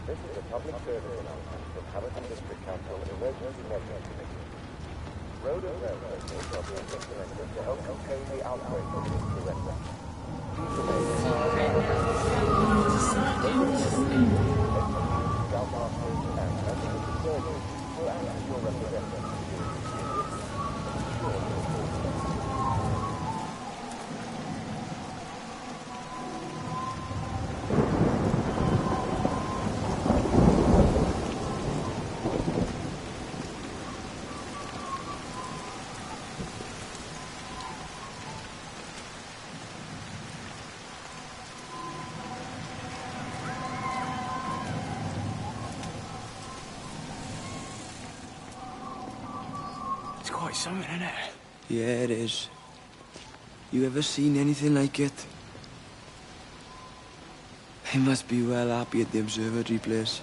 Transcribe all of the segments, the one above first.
This is a public service announcement from Hamilton District Council Emergency Measures Committee. Road and railway stations are being implemented to help contain the outbreak of influenza. Please remain Scoutmasters and members of the surgery will act as your representatives. It's quite something, isn't it? Yeah, it is. You ever seen anything like it? They must be well happy at the observatory place.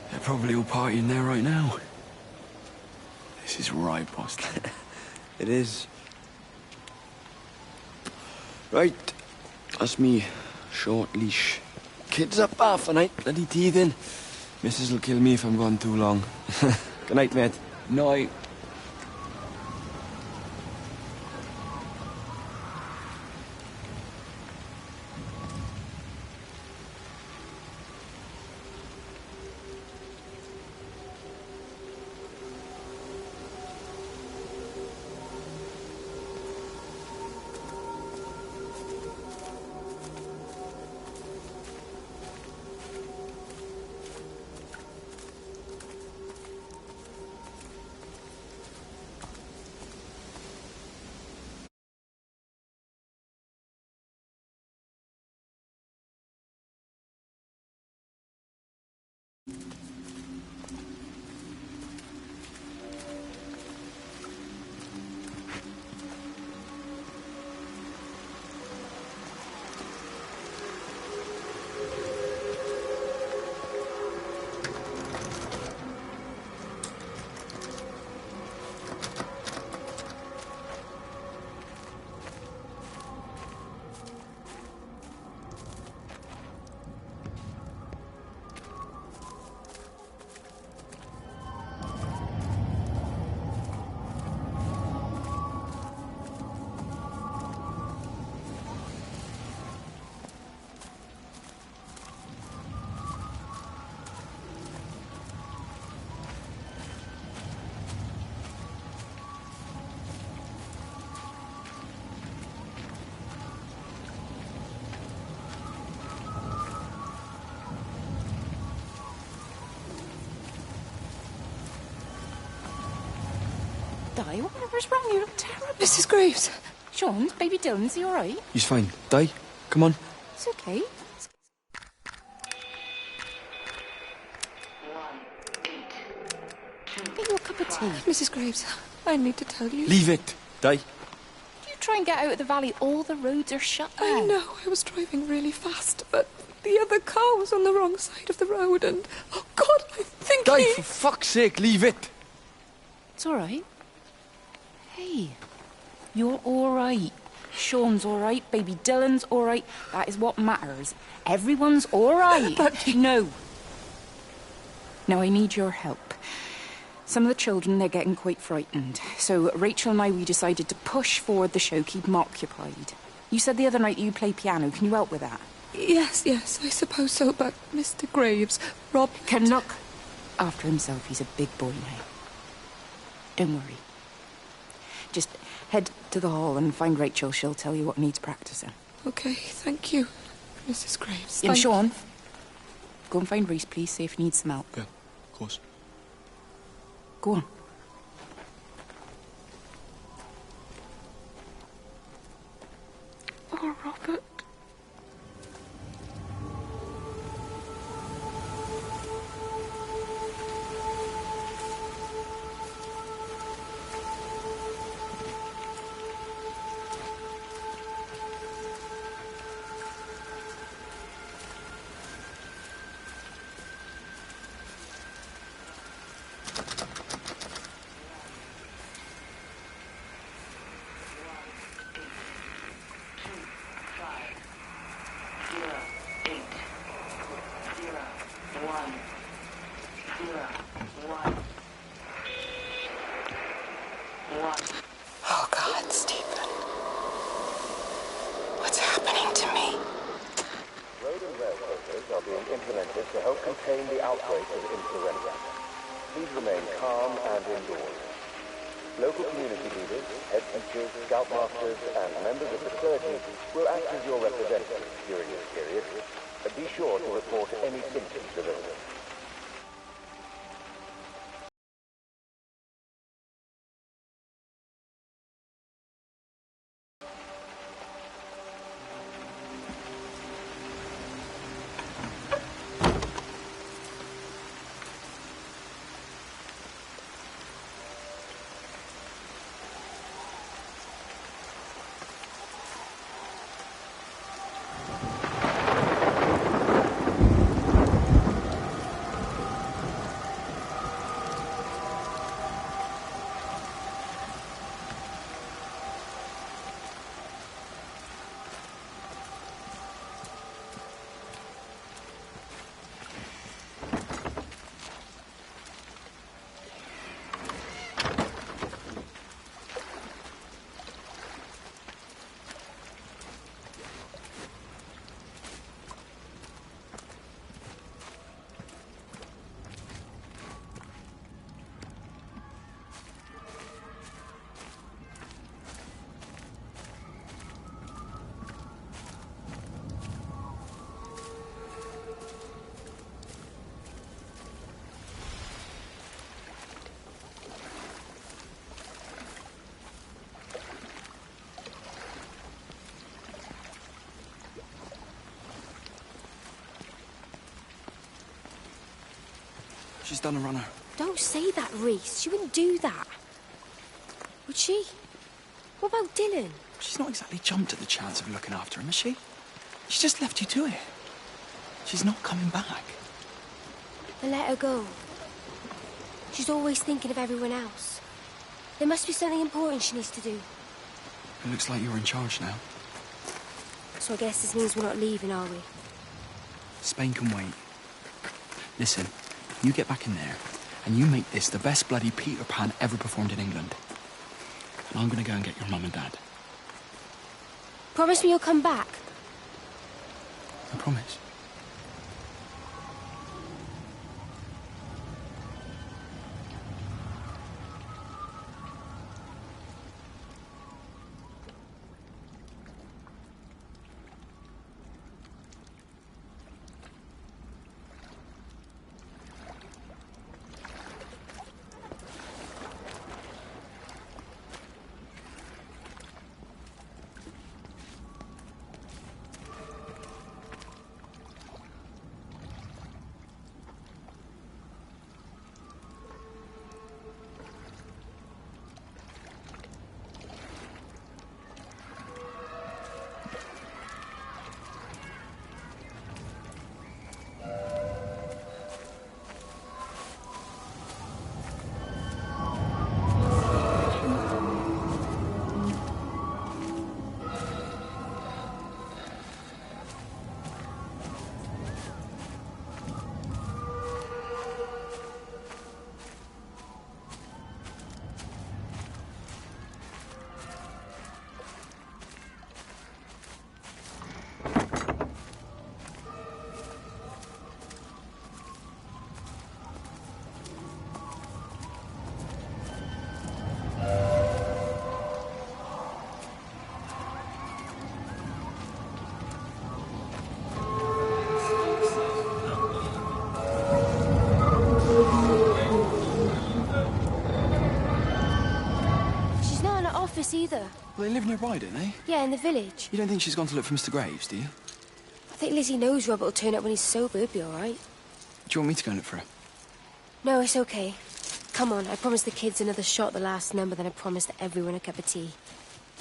They're probably all partying there right now. This is right, boss. It is. Right, that's me. Short leash. Kids up half a night, bloody teething. Missus will kill me if I'm gone too long. Good night, mate. Night. Di, whatever's wrong? You look terrible. Mrs. Graves. Sean, baby Dylan, is he all right? He's fine. Di, come on. It's okay. Get you a cup of tea. Mrs. Graves, I need to tell you. Leave it, Di. You try and get out of the valley, all the roads are shut now. I know, I was driving really fast, but the other car was on the wrong side of the road and... Oh, God, I think Di, he... for fuck's sake, leave it. It's all right. Hey, you're all right. Sean's all right, baby Dylan's all right. That is what matters. Everyone's all right. But... No. Now, I need your help. Some of the children, they're getting quite frightened. So Rachel and I, we decided to push forward the show, keep them occupied. You said the other night you play piano. Can you help with that? Yes, I suppose so, but Mr. Graves, Rob... Can look after himself. He's a big boy now. Don't worry. Just head to the hall and find Rachel. She'll tell you what needs practicing. OK, thank you, Mrs. Graves. And Sean, go and find Reese, please, see if he needs some help. Yeah, of course. Go on. Oh, Robert. Oh, God, Stephen. What's happening to me? Road and rail closures are being implemented to help contain the outbreak of influenza. Please remain calm and indoors. Local community leaders, head teachers, scoutmasters, and members of the clergy will act as your representatives during this period. But be sure to report any symptoms of illness. She's done a runner. Don't say that, Reese. She wouldn't do that. Would she? What about Dylan? She's not exactly jumped at the chance of looking after him, has she? She's just left you to it. She's not coming back. Then let her go. She's always thinking of everyone else. There must be something important she needs to do. It looks like you're in charge now. So I guess this means we're not leaving, are we? Spain can wait. Listen, you get back in there, and you make this the best bloody Peter Pan ever performed in England. And I'm gonna go and get your mum and dad. Promise me you'll come back. I promise. Either. Well, they live nearby, don't they? Yeah, in the village. You don't think she's gone to look for Mr. Graves, do you? I think Lizzie knows Robert will turn up when he's sober. He'll be all right. Do you want me to go and look for her? No, it's okay. Come on, I promised the kids another shot at the last number, then I promised everyone a cup of tea.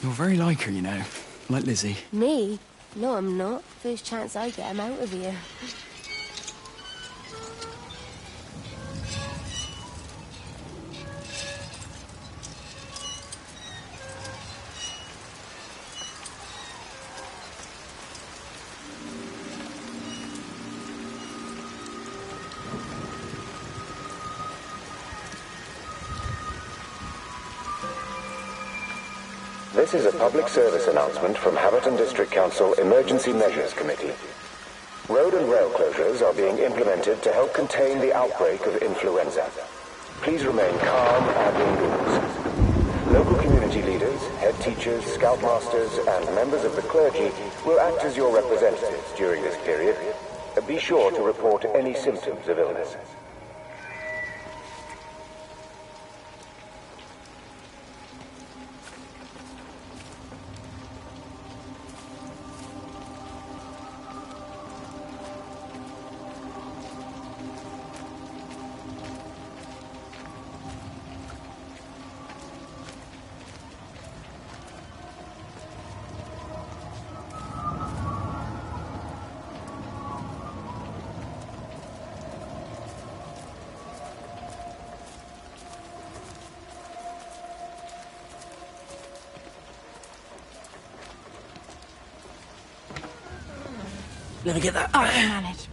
You're very like her, you know. Like Lizzie. Me? No, I'm not. First chance I get, I'm out of here. This is a public service announcement from Haverton District Council Emergency Measures Committee. Road and rail closures are being implemented to help contain the outbreak of influenza. Please remain calm and indoors. Local community leaders, head teachers, scoutmasters, and members of the clergy will act as your representatives during this period. Be sure to report any symptoms of illness. Let me get that. I can manage.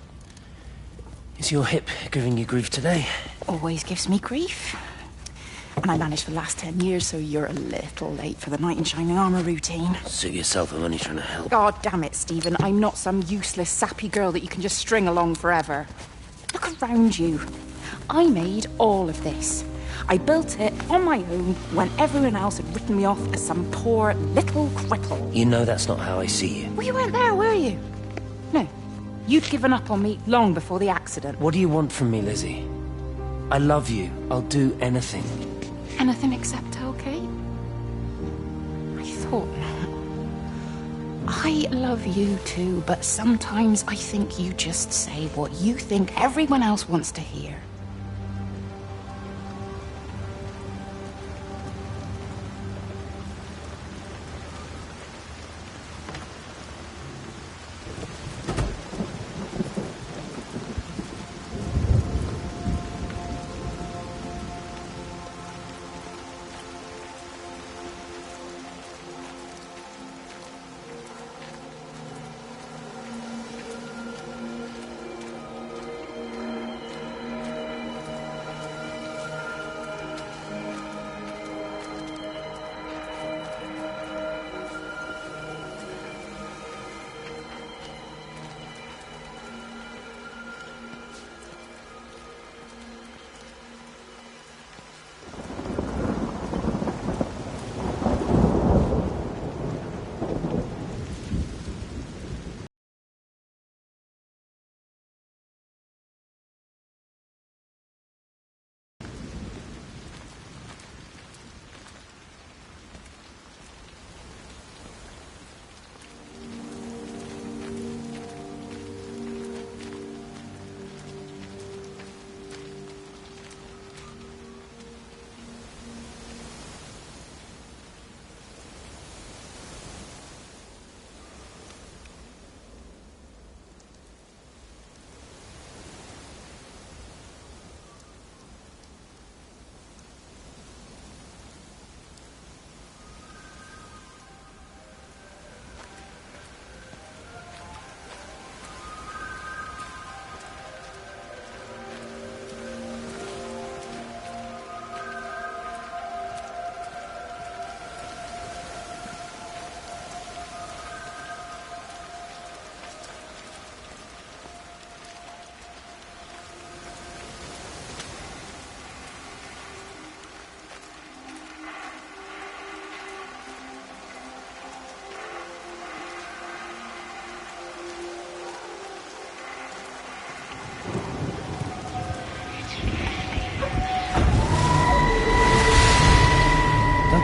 Is your hip giving you grief today? Always gives me grief. And I managed for the last 10 years, so you're a little late for the knight in shining armour routine. Suit yourself, I'm only trying to help. God damn it, Stephen. I'm not some useless, sappy girl that you can just string along forever. Look around you. I made all of this. I built it on my own when everyone else had written me off as some poor little cripple. You know that's not how I see you. Well, you weren't there, were you? No. You'd given up on me long before the accident. What do you want from me, Lizzie? I love you. I'll do anything. Anything except tell Kate? I thought not. I love you too, but sometimes I think you just say what you think everyone else wants to hear.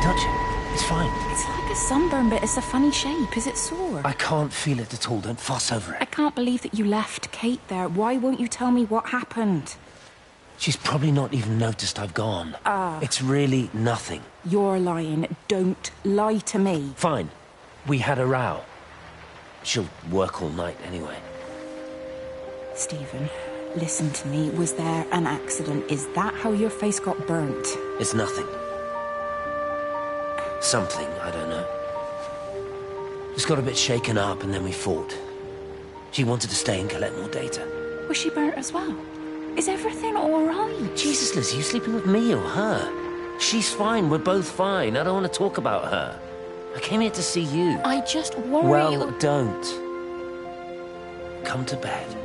Touch it. It's fine. It's like a sunburn, but it's a funny shape. Is it sore? I can't feel it at all. Don't fuss over I it. can't believe that you left Kate there. Why won't you tell me what happened? She's probably not even noticed I've gone. It's really nothing. You're lying. Don't lie to me. Fine. We had a row. She'll work all night anyway. Stephen, listen to me. Was there an accident? Is that how your face got burnt? It's nothing. Something, I don't know. Just got a bit shaken up and then we fought. She wanted to stay and collect more data. Was she burnt as well? Is everything all right? Jesus, Liz, are you sleeping with me or her? She's fine, we're both fine. I don't want to talk about her. I came here to see you. I just worry... Well, don't. Come to bed.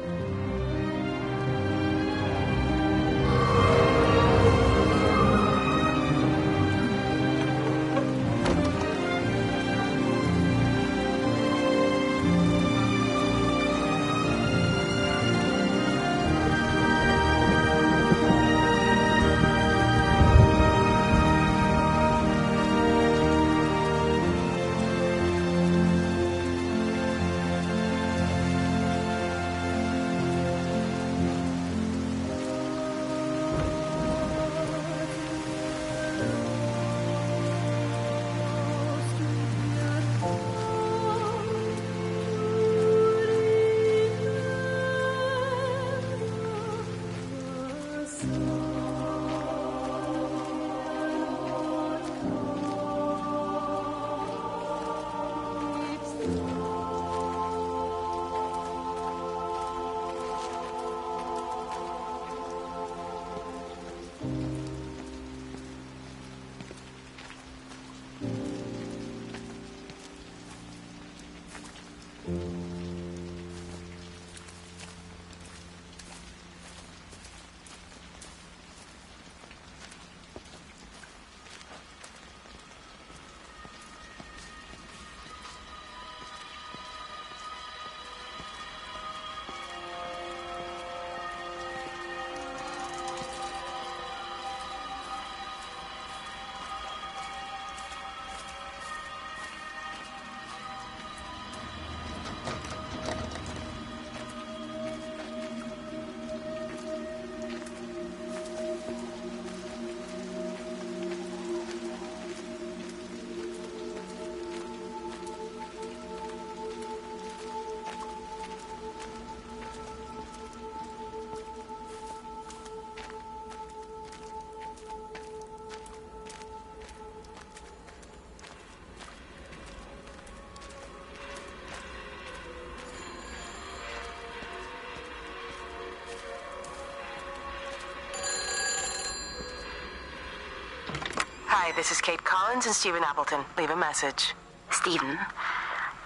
Hi, this is Kate Collins and Stephen Appleton. Leave a message. Stephen,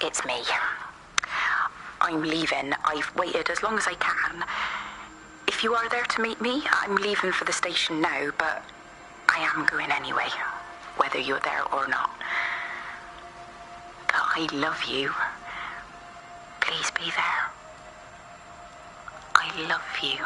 it's me. I'm leaving. I've waited as long as I can. If you are there to meet me, I'm leaving for the station now, but I am going anyway, whether you're there or not. But I love you. Please be there. I love you.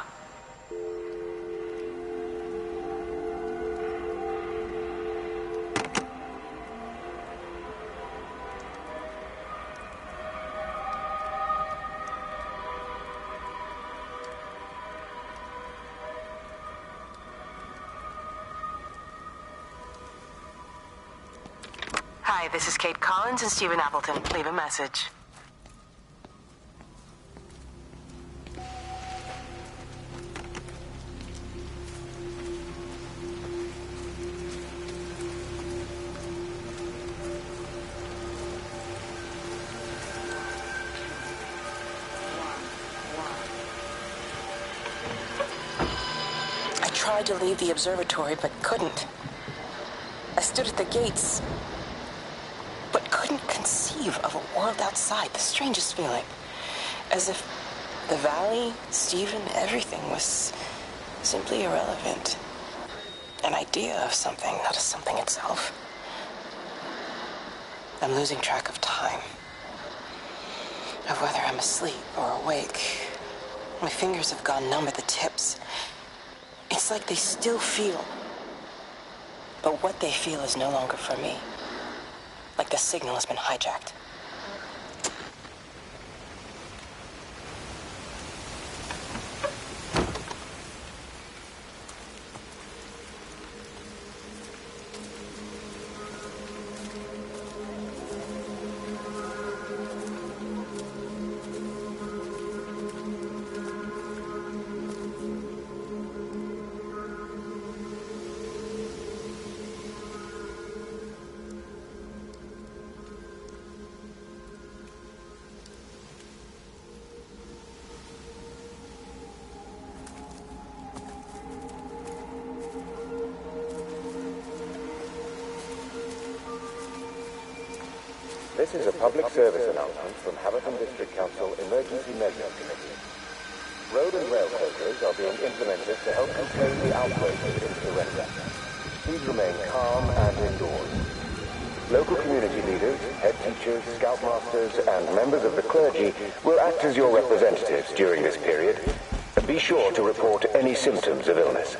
Hi, this is Kate Collins and Stephen Appleton. Leave a message. I tried to leave the observatory, but couldn't. I stood at the gates, but couldn't conceive of a world outside. The strangest feeling. As if the valley, Stephen, everything was simply irrelevant. An idea of something, not a something itself. I'm losing track of time. Of whether I'm asleep or awake. My fingers have gone numb at the tips. It's like they still feel. But what they feel is no longer for me. Like the signal has been hijacked. This is a public service announcement from Hamilton District Council Emergency Measures Committee. Road and rail closures are being implemented to help contain the outbreak of influenza. Please remain calm and indoors. Local community leaders, head teachers, scoutmasters, and members of the clergy will act as your representatives during this period. Be sure to report any symptoms of illness.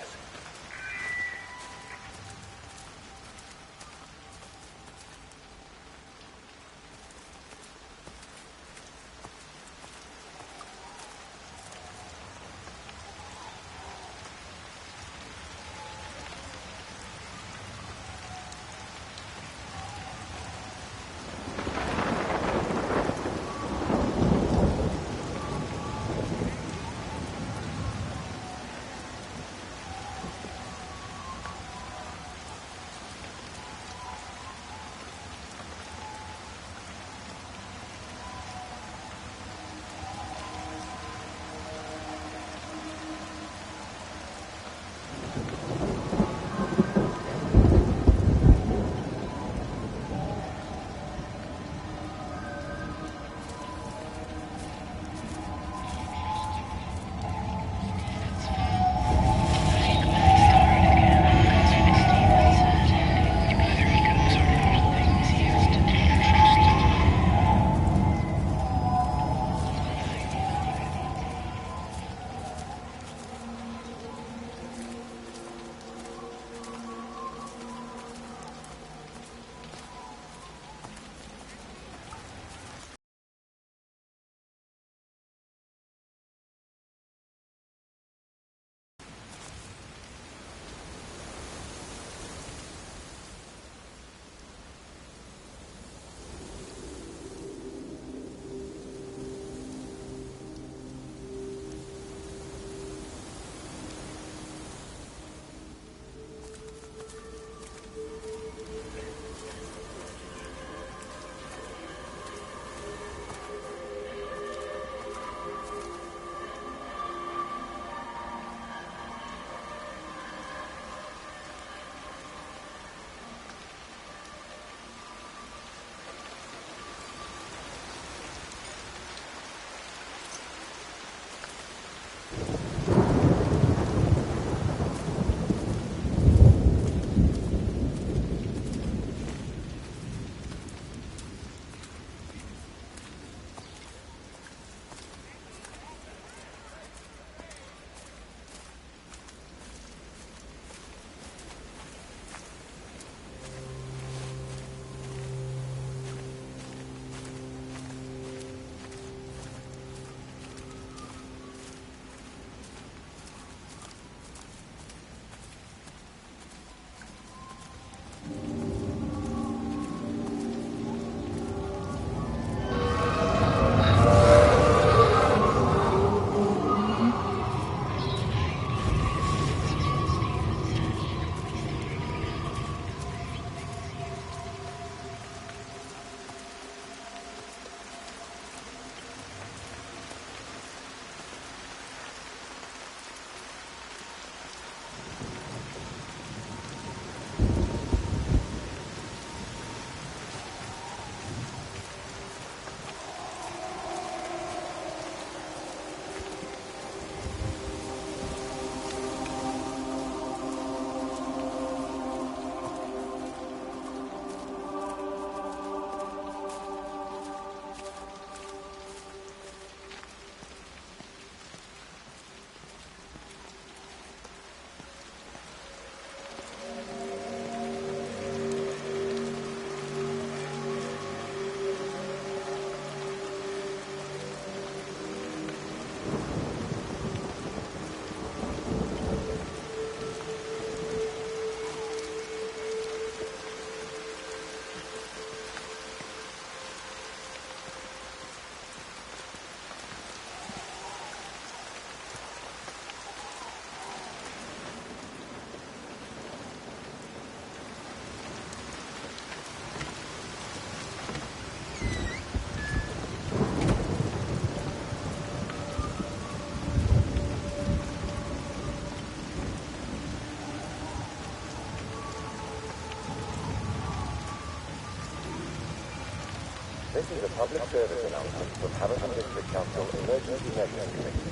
This is a public service announcement from Hamilton District Council Emergency Measures Committee.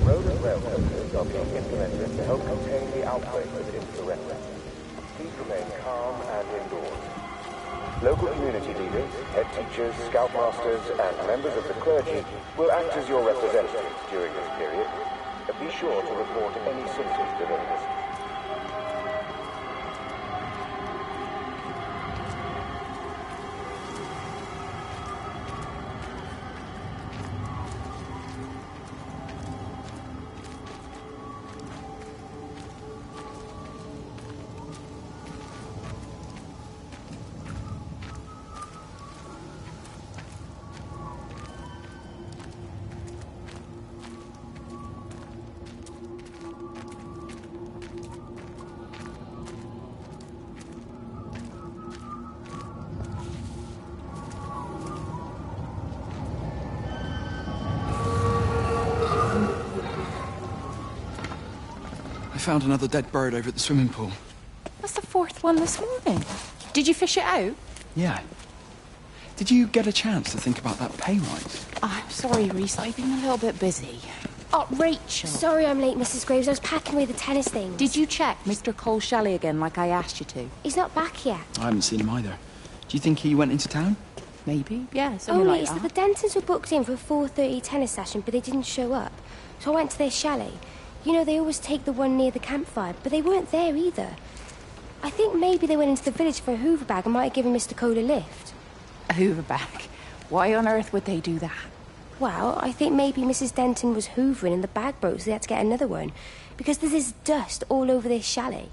Road and rail closures are being implemented to help contain the outbreak of influenza. Please remain calm and indoors. Local community leaders, head teachers, scoutmasters, and members of the clergy will act as your representatives during this period. Be sure to report any symptoms of illness. I found another dead bird over at the swimming pool. That's the fourth one this morning. Did you fish it out? Yeah. Did you get a chance to think about that pay rise? I'm sorry, Reese. I've been a little bit busy. Oh, Rachel. Sorry I'm late, Mrs. Graves. I was packing away the tennis things. Did you check Mr. Cole Shelley again like I asked you to? He's not back yet. I haven't seen him either. Do you think he went into town? Maybe. Yeah, something Only like it's that. that the Dentons were booked in for a 4:30 tennis session, but they didn't show up. So I went to their chalet. You know, they always take the one near the campfire, but they weren't there either. I think maybe they went into the village for a hoover bag and might have given Mr. Cole a lift. A hoover bag? Why on earth would they do that? Well, I think maybe Mrs. Denton was hoovering and the bag broke, so they had to get another one. Because there's this dust all over this chalet.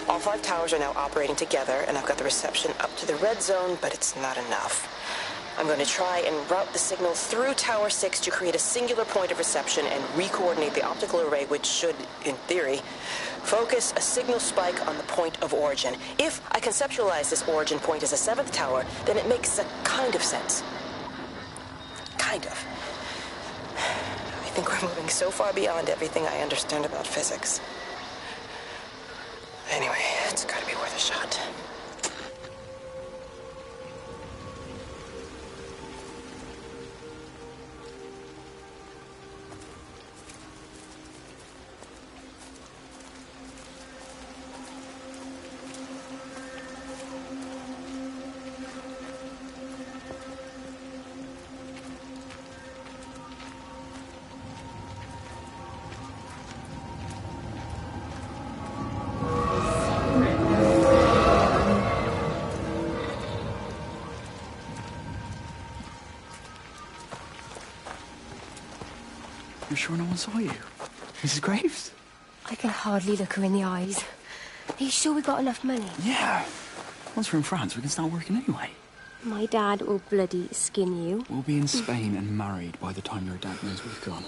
All 5 towers are now operating together, and I've got the reception up to the red zone, but it's not enough. I'm going to try and route the signal through Tower 6 to create a singular point of reception and re-coordinate the optical array, which should, in theory, focus a signal spike on the point of origin. If I conceptualize this origin point as a 7th tower, then it makes a kind of sense. Kind of. I think we're moving so far beyond everything I understand about physics. Anyway, it's gotta be worth a shot. You're sure no one saw you? Mrs. Graves? I can hardly look her in the eyes. Are you sure we got enough money? Yeah. Once we're in France, we can start working anyway. My dad will bloody skin you. We'll be in Spain and married by the time your dad knows we've gone.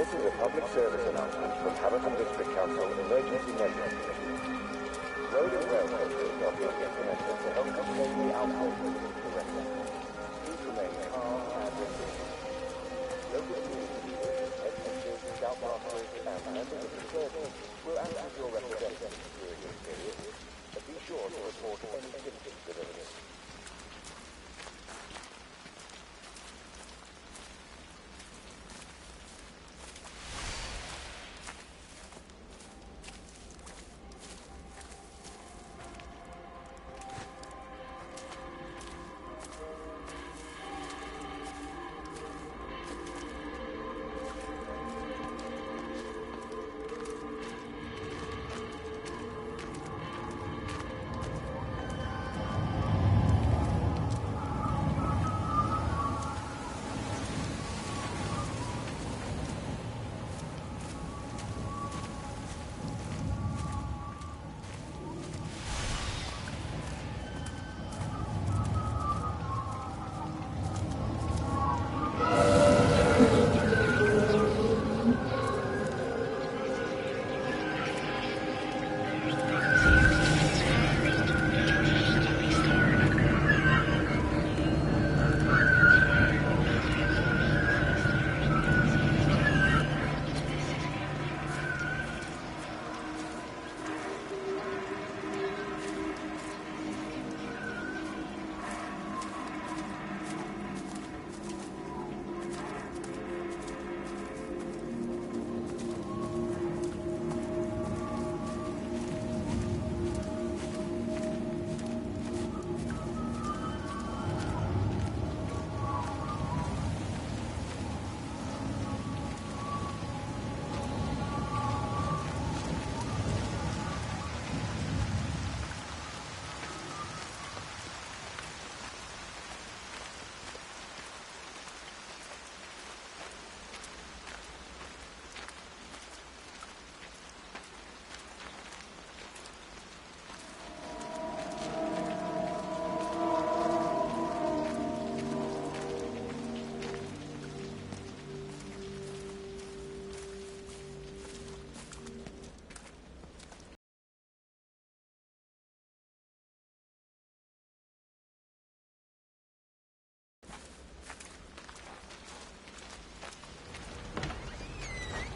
This is a public service announcement from Hamilton District Council Emergency Measures Committee. Road and railway systems are being implemented to help contain the outbreak of influenza. Please remain calm and resilient. Local community leaders, head teachers, scoutmasters, and members of the service will act as your representatives during this period, but be sure to report any symptoms of illness.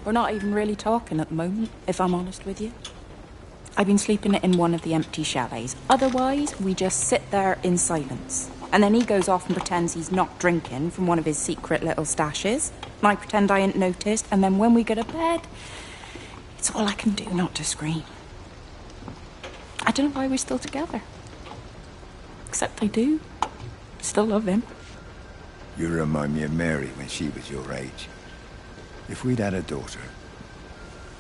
We're not even really talking at the moment, if I'm honest with you. I've been sleeping in one of the empty chalets. Otherwise, we just sit there in silence. And then he goes off and pretends he's not drinking from one of his secret little stashes. And I pretend I ain't noticed. And then when we go to bed, it's all I can do not to scream. I don't know why we're still together. Except I do. Still love him. You remind me of Mary when she was your age. If we'd had a daughter,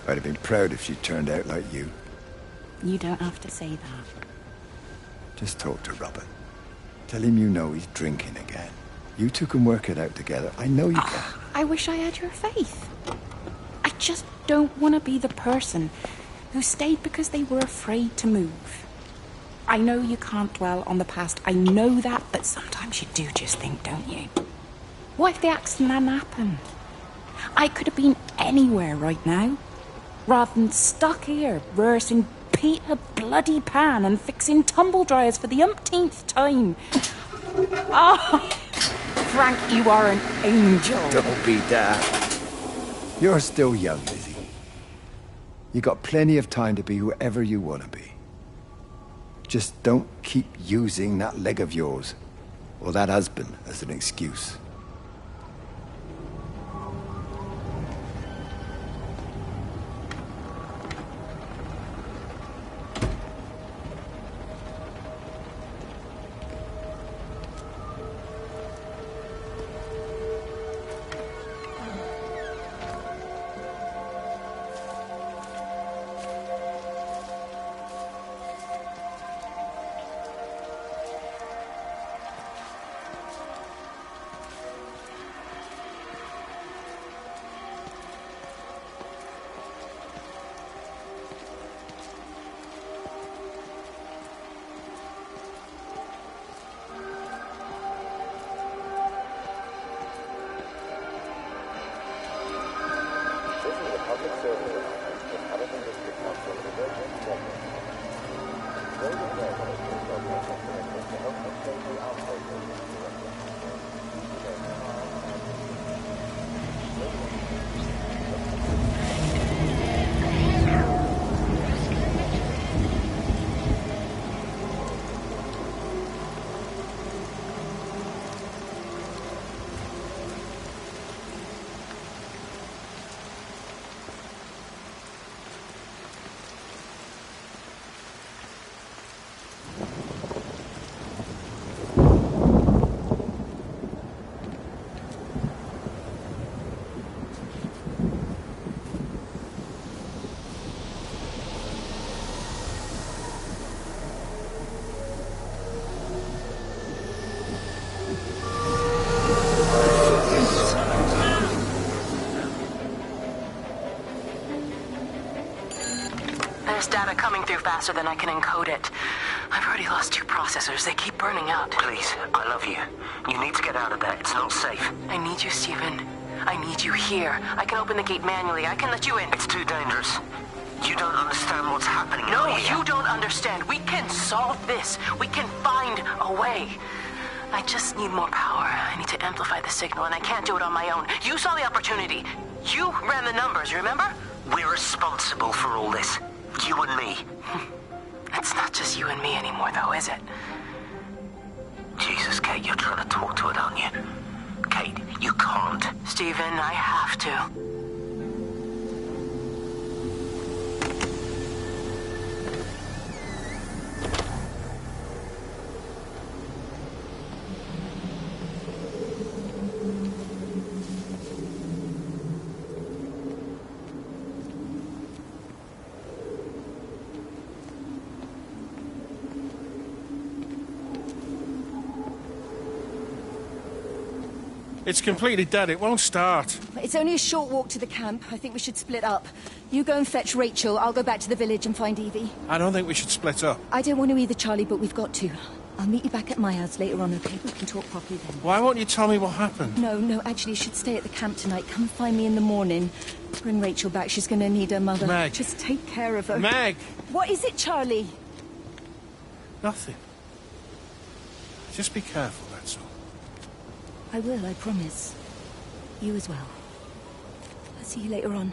I'd have been proud if she turned out like you. You don't have to say that. Just talk to Robert. Tell him you know he's drinking again. You two can work it out together. I know you can. I wish I had your faith. I just don't want to be the person who stayed because they were afraid to move. I know you can't dwell on the past. I know that, but sometimes you do just think, don't you? What if the accident hadn't happened? I could have been anywhere right now, rather than stuck here rehearsing Peter bloody Pan and fixing tumble dryers for the umpteenth time. Oh, Frank, you are an angel. Don't be daft. You're still young, Lizzie. You got plenty of time to be whoever you want to be. Just don't keep using that leg of yours, or that husband, as an excuse. coming through faster than I can encode it. I've already lost 2 processors. They keep burning out. Please, I love you. You need to get out of there. It's not safe. I need you, Stephen. I need you here. I can open the gate manually. I can let you in. It's too dangerous. You don't understand what's happening No, out here. you don't understand. We can solve this. We can find a way. I just need more power. I need to amplify the signal, and I can't do it on my own. You saw the opportunity. You ran the numbers, remember? We're responsible for all this. You and me. It's not just you and me anymore, though, is it? Jesus, Kate, you're trying to talk to it, aren't you? Kate, you can't. Stephen, I have to. It's completely dead. It won't start. It's only a short walk to the camp. I think we should split up. You go and fetch Rachel. I'll go back to the village and find Evie. I don't think we should split up. I don't want to either, Charlie, but we've got to. I'll meet you back at my house later on, okay? We can talk properly then. Why won't you tell me what happened? No, actually, you should stay at the camp tonight. Come find me in the morning. Bring Rachel back. She's going to need her mother. Meg. Just take care of her. Meg! What is it, Charlie? Nothing. Just be careful, that's all. I will, I promise. You as well. I'll see you later on.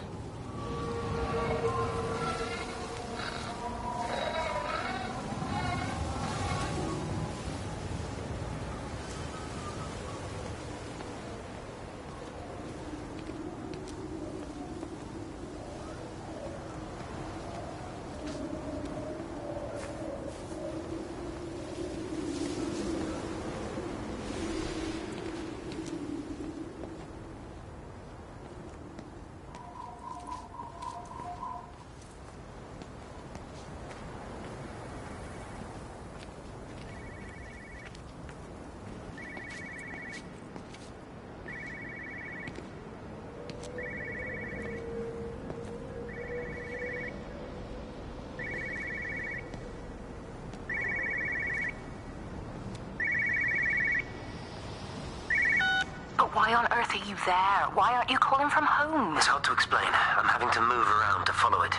Why on earth are you there? Why aren't you calling from home? It's hard to explain. I'm having to move around to follow it.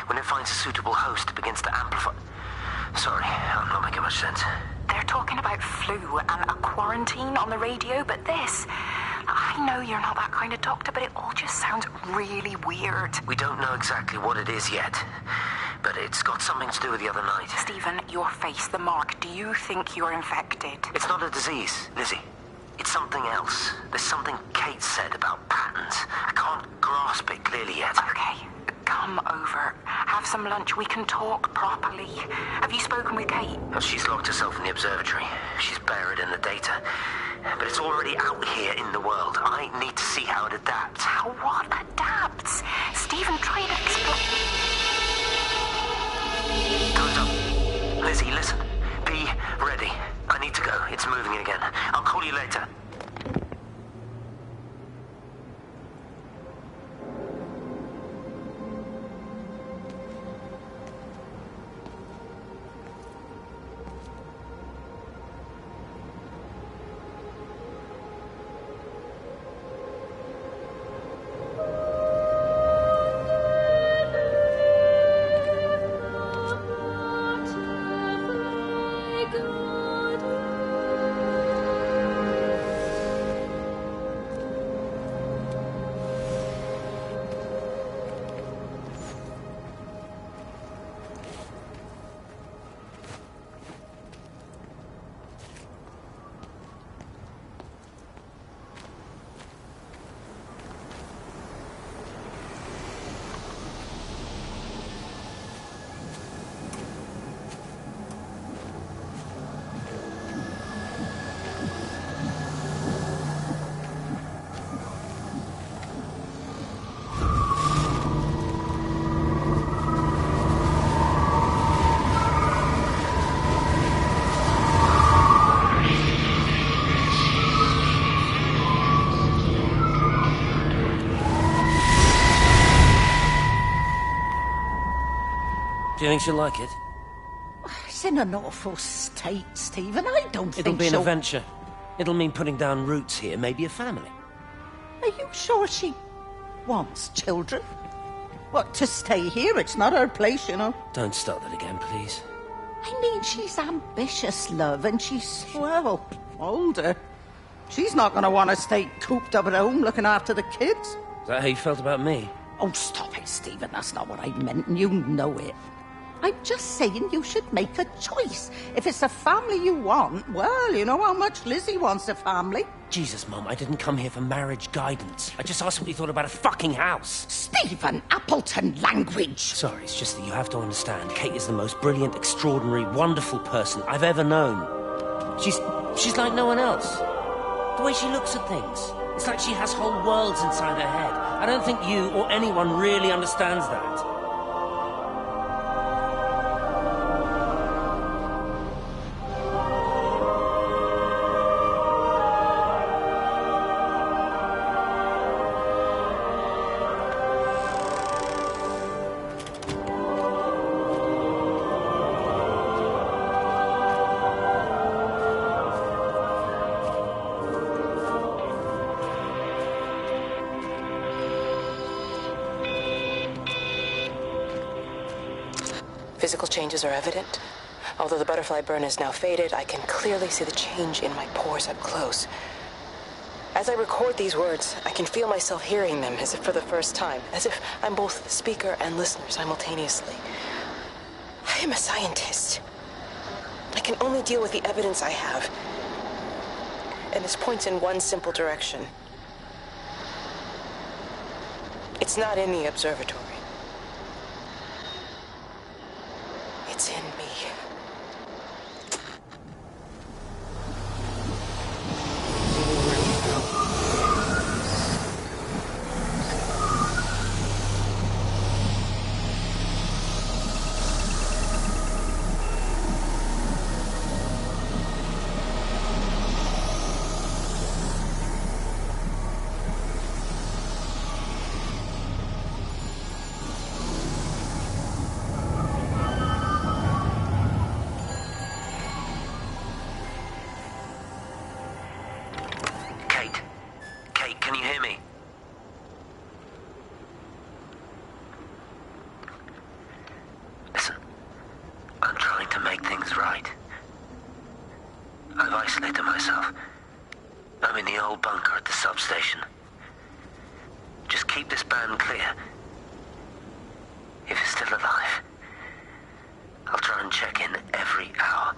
When it finds a suitable host, it begins to amplify. Sorry, I'm not making much sense. They're talking about flu and a quarantine on the radio, but this... I know you're not that kind of doctor, but it all just sounds really weird. We don't know exactly what it is yet, but it's got something to do with the other night. Stephen, your face, the mark, do you think you're infected? It's not a disease, Lizzie. It's something else. There's something Kate said about patterns. I can't grasp it clearly yet. Okay, come over. Have some lunch. We can talk properly. Have you spoken with Kate? Well, she's locked herself in the observatory. She's buried in the data. But it's already out here in the world. I need to see how it adapts. How what adapts? Stephen, try to explain. Time's up. Lizzie, listen. Be ready. I need to go. It's moving again. I'll call you later. Do you think she'll like it? It's in an awful state, Stephen. I don't It'll think be an she'll... adventure. It'll mean putting down roots here, maybe a family. Are you sure she wants children? What, to stay here? It's not her place, you know. Don't start that again, please. I mean, she's ambitious, love, and she's, well, older. She's not going to want to stay cooped up at home looking after the kids. Is that how you felt about me? Oh, stop it, Stephen. That's not what I meant, and you know it. I'm just saying you should make a choice. If it's a family you want, well, you know how much Lizzie wants a family. Jesus, Mum, I didn't come here for marriage guidance. I just asked what you thought about a fucking house. Stephen Appleton language. Sorry, it's just that you have to understand. Kate is the most brilliant, extraordinary, wonderful person I've ever known. She's like no one else. The way she looks at things. It's like she has whole worlds inside her head. I don't think you or anyone really understands that. Physical changes are evident. Although the butterfly burn is now faded, I can clearly see the change in my pores up close. As I record these words, I can feel myself hearing them as if for the first time, as if I'm both speaker and listener simultaneously. I am a scientist. I can only deal with the evidence I have. And this points in one simple direction. It's not in the observatory. It's in me. Can you hear me? Listen, I'm trying to make things right. I've isolated myself. I'm in the old bunker at the substation. Just keep this band clear. If it's still alive, I'll try and check in every hour.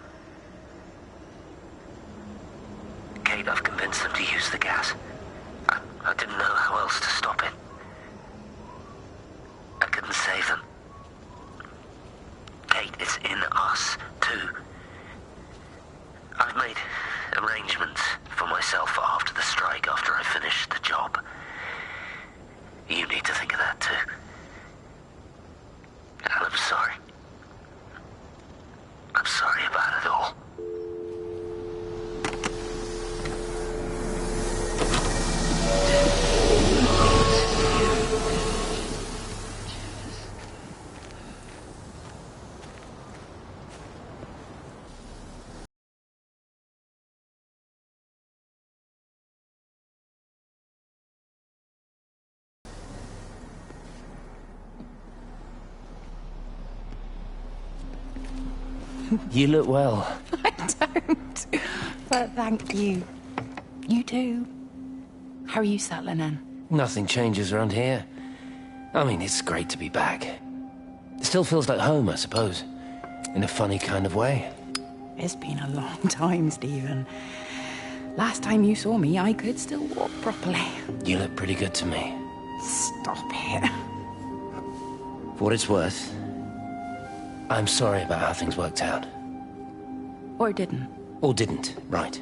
Kate, I've convinced them to use the gas. I didn't know how else to stop it. I couldn't save them. Kate, it's in us, too. I've made arrangements for myself after the strike, after I finish the job. You need to think of that, too. And I'm sorry. I'm sorry about it all. You look well. I don't. But thank you. You too. How are you settling in? Nothing changes around here. I mean, it's great to be back. It still feels like home, I suppose. In a funny kind of way. It's been a long time, Stephen. Last time you saw me, I could still walk properly. You look pretty good to me. Stop it. For what it's worth, I'm sorry about how things worked out. Or didn't. Or didn't, right.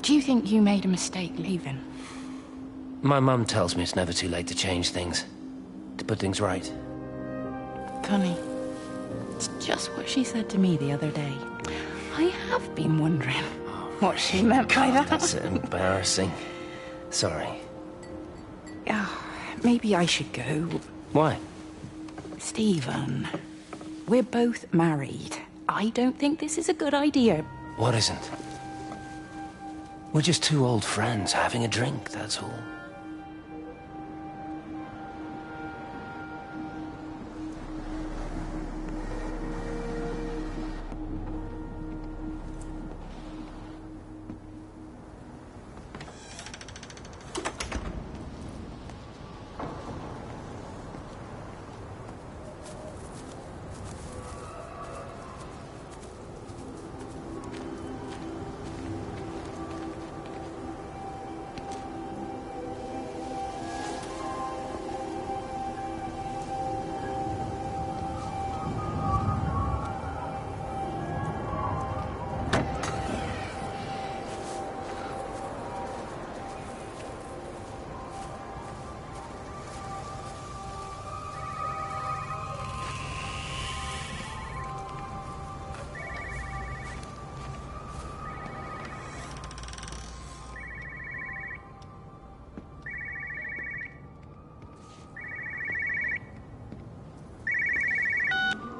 Do you think you made a mistake leaving? My mum tells me it's never too late to change things. To put things right. Funny. It's just what she said to me the other day. I have been wondering what she meant by that. That's embarrassing. Sorry. Maybe I should go. Why? Stephen, we're both married. I don't think this is a good idea. What isn't? We're just two old friends having a drink, that's all.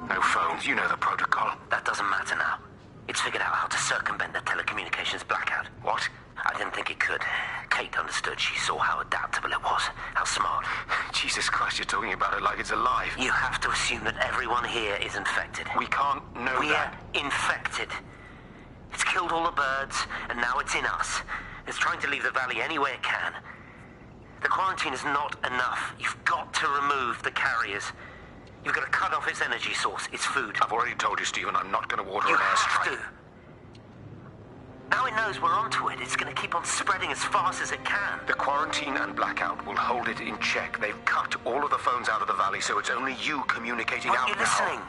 No phones, you know the protocol. That doesn't matter now. It's figured out how to circumvent the telecommunications blackout. What? I didn't think it could. Kate understood. She saw how adaptable it was. How smart. Jesus Christ, you're talking about it like it's alive. You have to assume that everyone here is infected. We can't know that. We're infected. It's killed all the birds, and now it's in us. It's trying to leave the valley any way it can. The quarantine is not enough. You've got to remove the carriers. You've got to cut off its energy source, its food. I've already told you, Stephen, I'm not going to water an airstrike. You have to. Now it knows we're onto it. It's going to keep on spreading as fast as it can. The quarantine and blackout will hold it in check. They've cut all of the phones out of the valley, so it's only you communicating out now. Aren't you listening?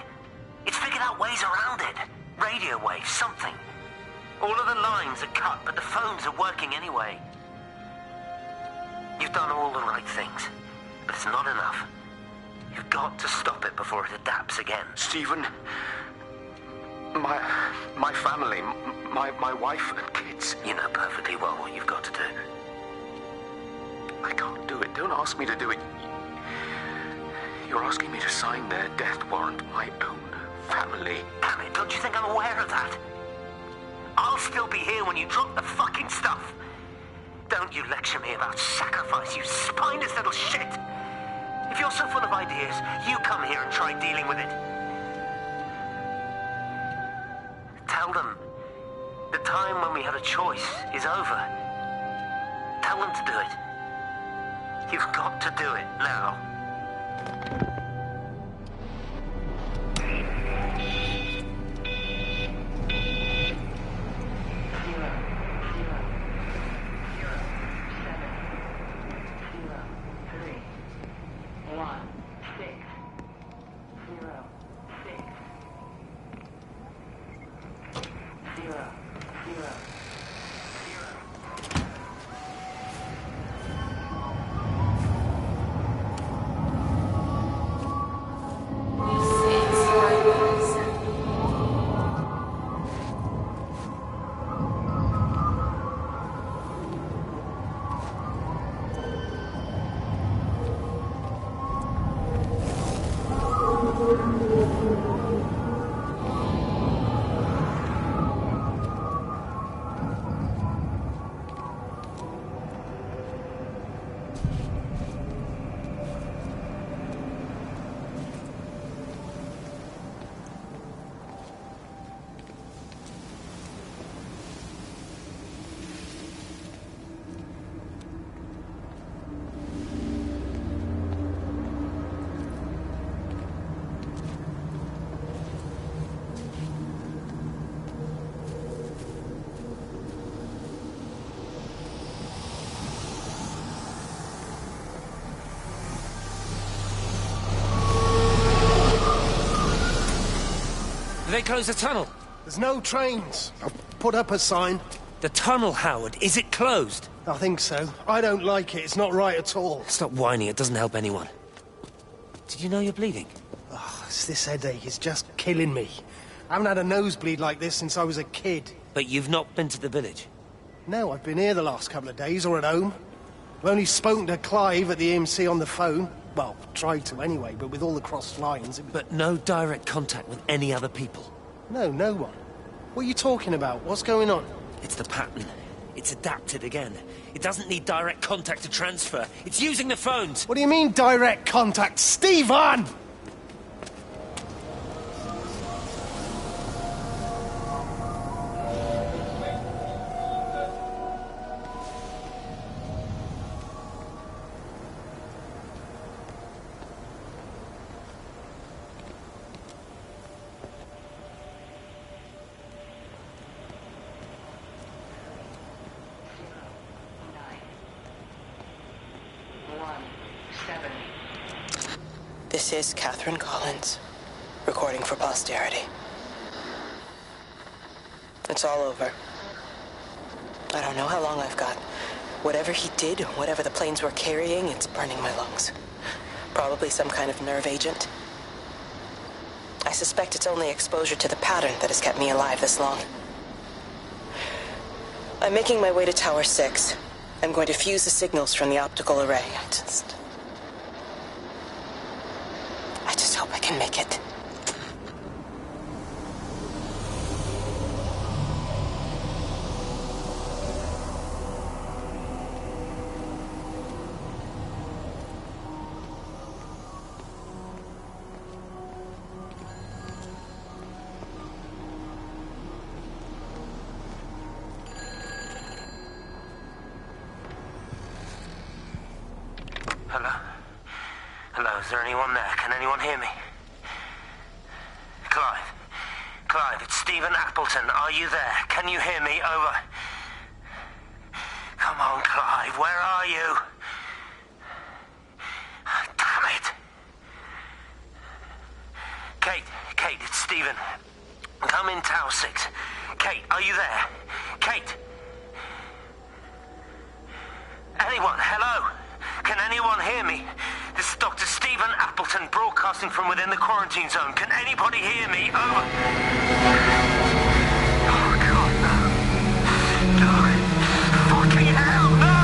It's figured out ways around it. Radio waves, something. All of the lines are cut, but the phones are working anyway. You've done all the right things, but it's not enough. You've got to stop it before it adapts again. Stephen, my family, my wife and kids. You know perfectly well what you've got to do. I can't do it. Don't ask me to do it. You're asking me to sign their death warrant, my own family. Damn it, don't you think I'm aware of that? I'll still be here when you drop the fucking stuff. Don't you lecture me about sacrifice, you spineless little shit. If you're so full of ideas, you come here and try dealing with it. Tell them the time when we had a choice is over. Tell them to do it. You've got to do it now. They closed the tunnel. There's no trains. I've put up a sign. The tunnel, Howard, is it closed? I think so. I don't like it. It's not right at all. Stop whining. It doesn't help anyone. Did you know you're bleeding? Oh, it's this headache. It's just killing me. I haven't had a nosebleed like this since I was a kid. But you've not been to the village? No, I've been here the last couple of days, or at home. I've only spoken to Clive at the EMC on the phone. Well, tried to anyway, but with all the crossed lines... But no direct contact with any other people? No, no one. What are you talking about? What's going on? It's the pattern. It's adapted again. It doesn't need direct contact to transfer. It's using the phones. What do you mean, direct contact? Stephen! This is Catherine Collins, recording for posterity. It's all over. I don't know how long I've got. Whatever he did, whatever the planes were carrying, it's burning my lungs. Probably some kind of nerve agent. I suspect it's only exposure to the pattern that has kept me alive this long. I'm making my way to Tower 6. I'm going to fuse the signals from the optical array. I just hope I can make it. Hello? Hello, is there anyone there? Can anyone hear me? Clive? Clive, it's Stephen Appleton. Are you there? Can you hear me? Over. Come on, Clive, where are you? Damn it! Kate, it's Stephen. Come in Tower 6. Kate, are you there? Kate? Anyone? Hello? Can anyone hear me? This is Dr. Stephen Appleton broadcasting from within the quarantine zone. Can anybody hear me? Over. Oh, God, no. No. Fucking hell, no!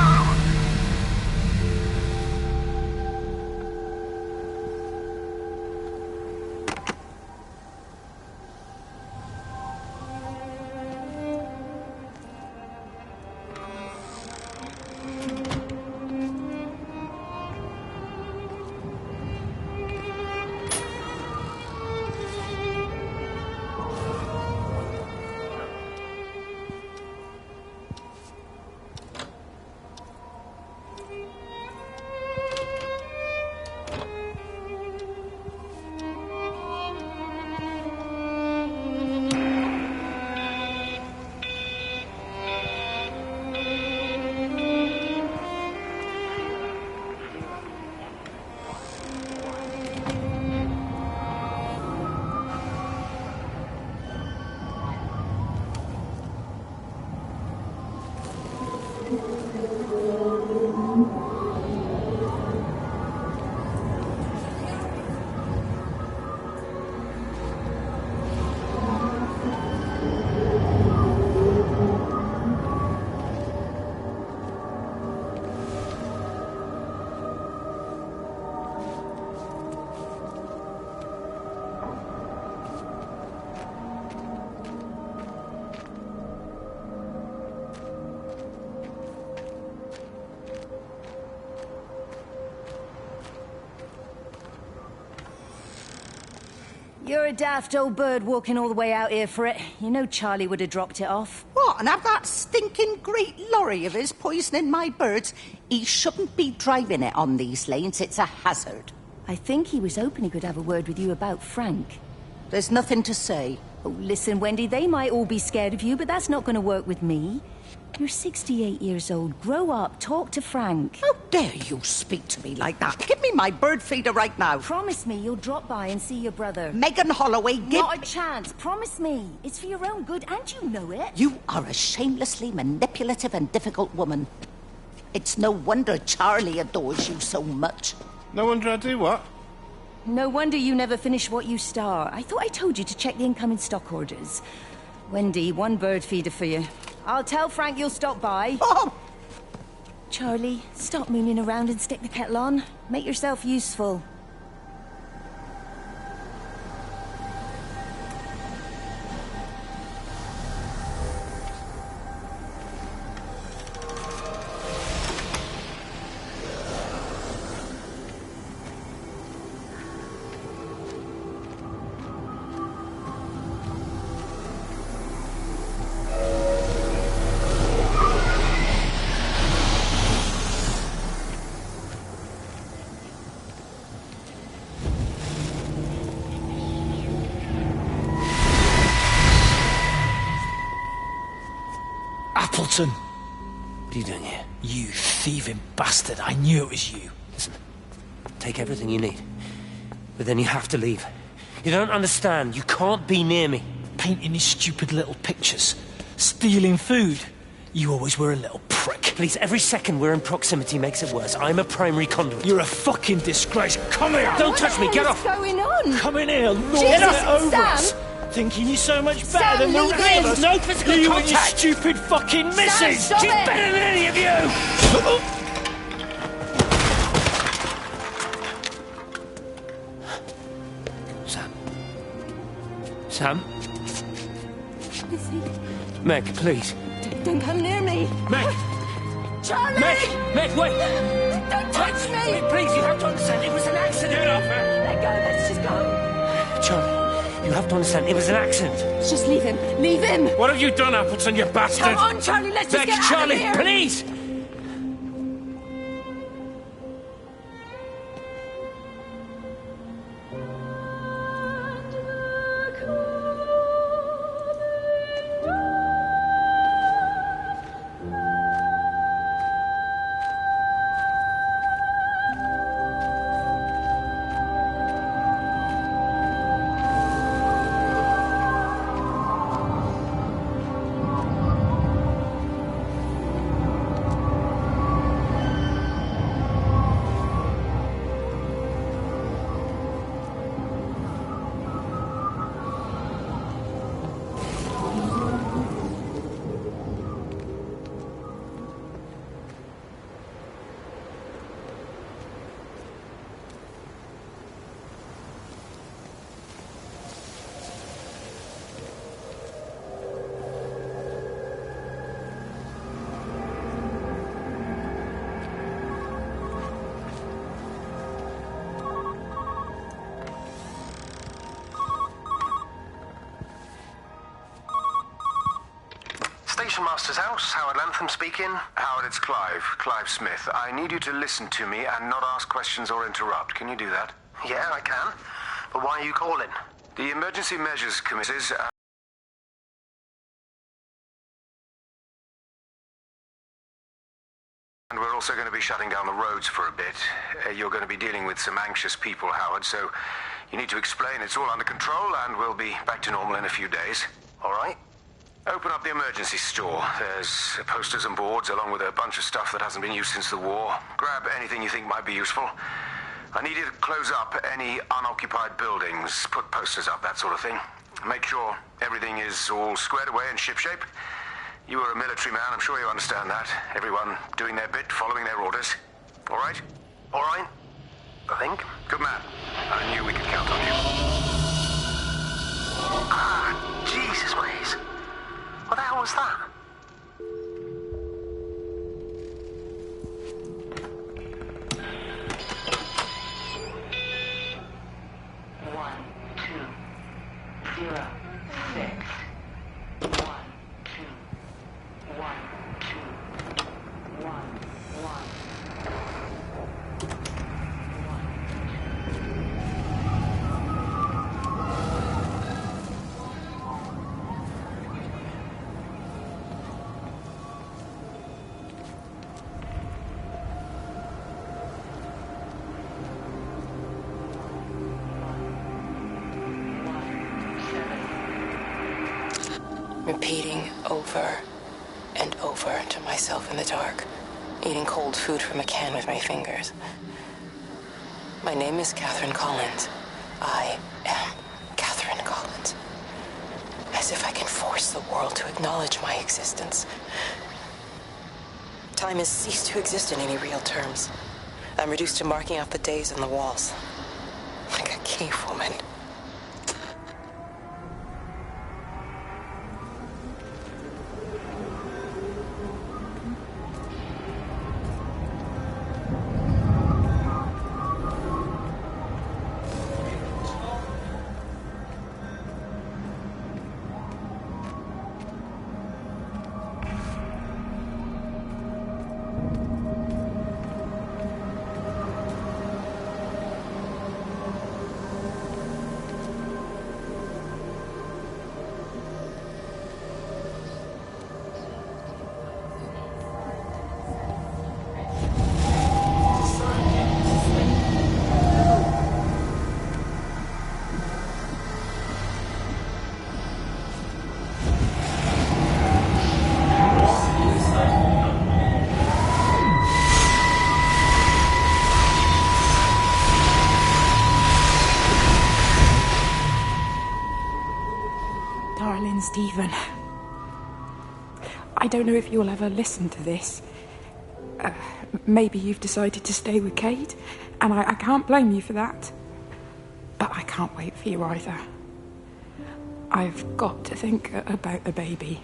You're a daft old bird walking all the way out here for it. You know Charlie would have dropped it off. What, and have that stinking great lorry of his poisoning my birds? He shouldn't be driving it on these lanes. It's a hazard. I think he was hoping he could have a word with you about Frank. There's nothing to say. Oh, listen, Wendy, they might all be scared of you, but that's not going to work with me. You're 68 years old. Grow up. Talk to Frank. How dare you speak to me like that? Give me my bird feeder right now. Promise me you'll drop by and see your brother. Megan Holloway, give... Not a chance. Promise me. It's for your own good, and you know it. You are a shamelessly manipulative and difficult woman. It's no wonder Charlie adores you so much. No wonder I do what? No wonder you never finish what you start. I thought I told you to check the incoming stock orders. Wendy, one bird feeder for you. I'll tell Frank you'll stop by. Oh! Charlie, stop mooning around and stick the kettle on. Make yourself useful. Appleton! What are you doing here? You thieving bastard. I knew it was you. Listen, take everything you need. But then you have to leave. You don't understand. You can't be near me. Painting these stupid little pictures. Stealing food. You always were a little prick. Please, every second we're in proximity makes it worse. I'm a primary conduit. You're a fucking disgrace. Come here! Don't touch me! Get off! What's going on? Come in here, lord Jesus, it over Sam! us. Thinking you're so much better Sam, than the leave rest him. of us. No physical you and your contact. stupid fucking missus. stop She's it. better than any of you. Sam? Lizzie, Meg, please. don't come near me. Meg! Charlie! Meg, wait! Don't touch me! Wait, please, you have to understand, it was an accident! Get off her! Let go, let's just go. Charlie, you have to understand, it was an accident. Just leave him. Leave him! What have you done, Appleton, you bastard? Come on, Charlie, let's just Meg, get Charlie, out of here! please! Station Master's house, Howard Lantham speaking. Howard, it's Clive. Clive Smith. I need you to listen to me and not ask questions or interrupt. Can you do that? Yeah, I can. But why are you calling? The Emergency Measures Committees... And we're also going to be shutting down the roads for a bit. You're going to be dealing with some anxious people, Howard, so you need to explain it's all under control and we'll be back to normal in a few days. All right? Open up the emergency store. There's posters and boards along with a bunch of stuff that hasn't been used since the war. Grab anything you think might be useful. I need you to close up any unoccupied buildings, put posters up, that sort of thing. Make sure everything is all squared away and shipshape. You are a military man, I'm sure you understand that. Everyone doing their bit, following their orders. All right? All right, I think. Good man. I knew we could count on you. Ah, Jesus, Waze. What the hell was that? Repeating over and over to myself in the dark, eating cold food from a can with my fingers. My name is Catherine Collins. I am Catherine Collins. As if I can force the world to acknowledge my existence. Time has ceased to exist in any real terms. I'm reduced to marking out the days on the walls. Like a cave woman. Darling Stephen, I don't know if you'll ever listen to this. Maybe you've decided to stay with Kate, and I can't blame you for that. But I can't wait for you either. I've got to think about the baby.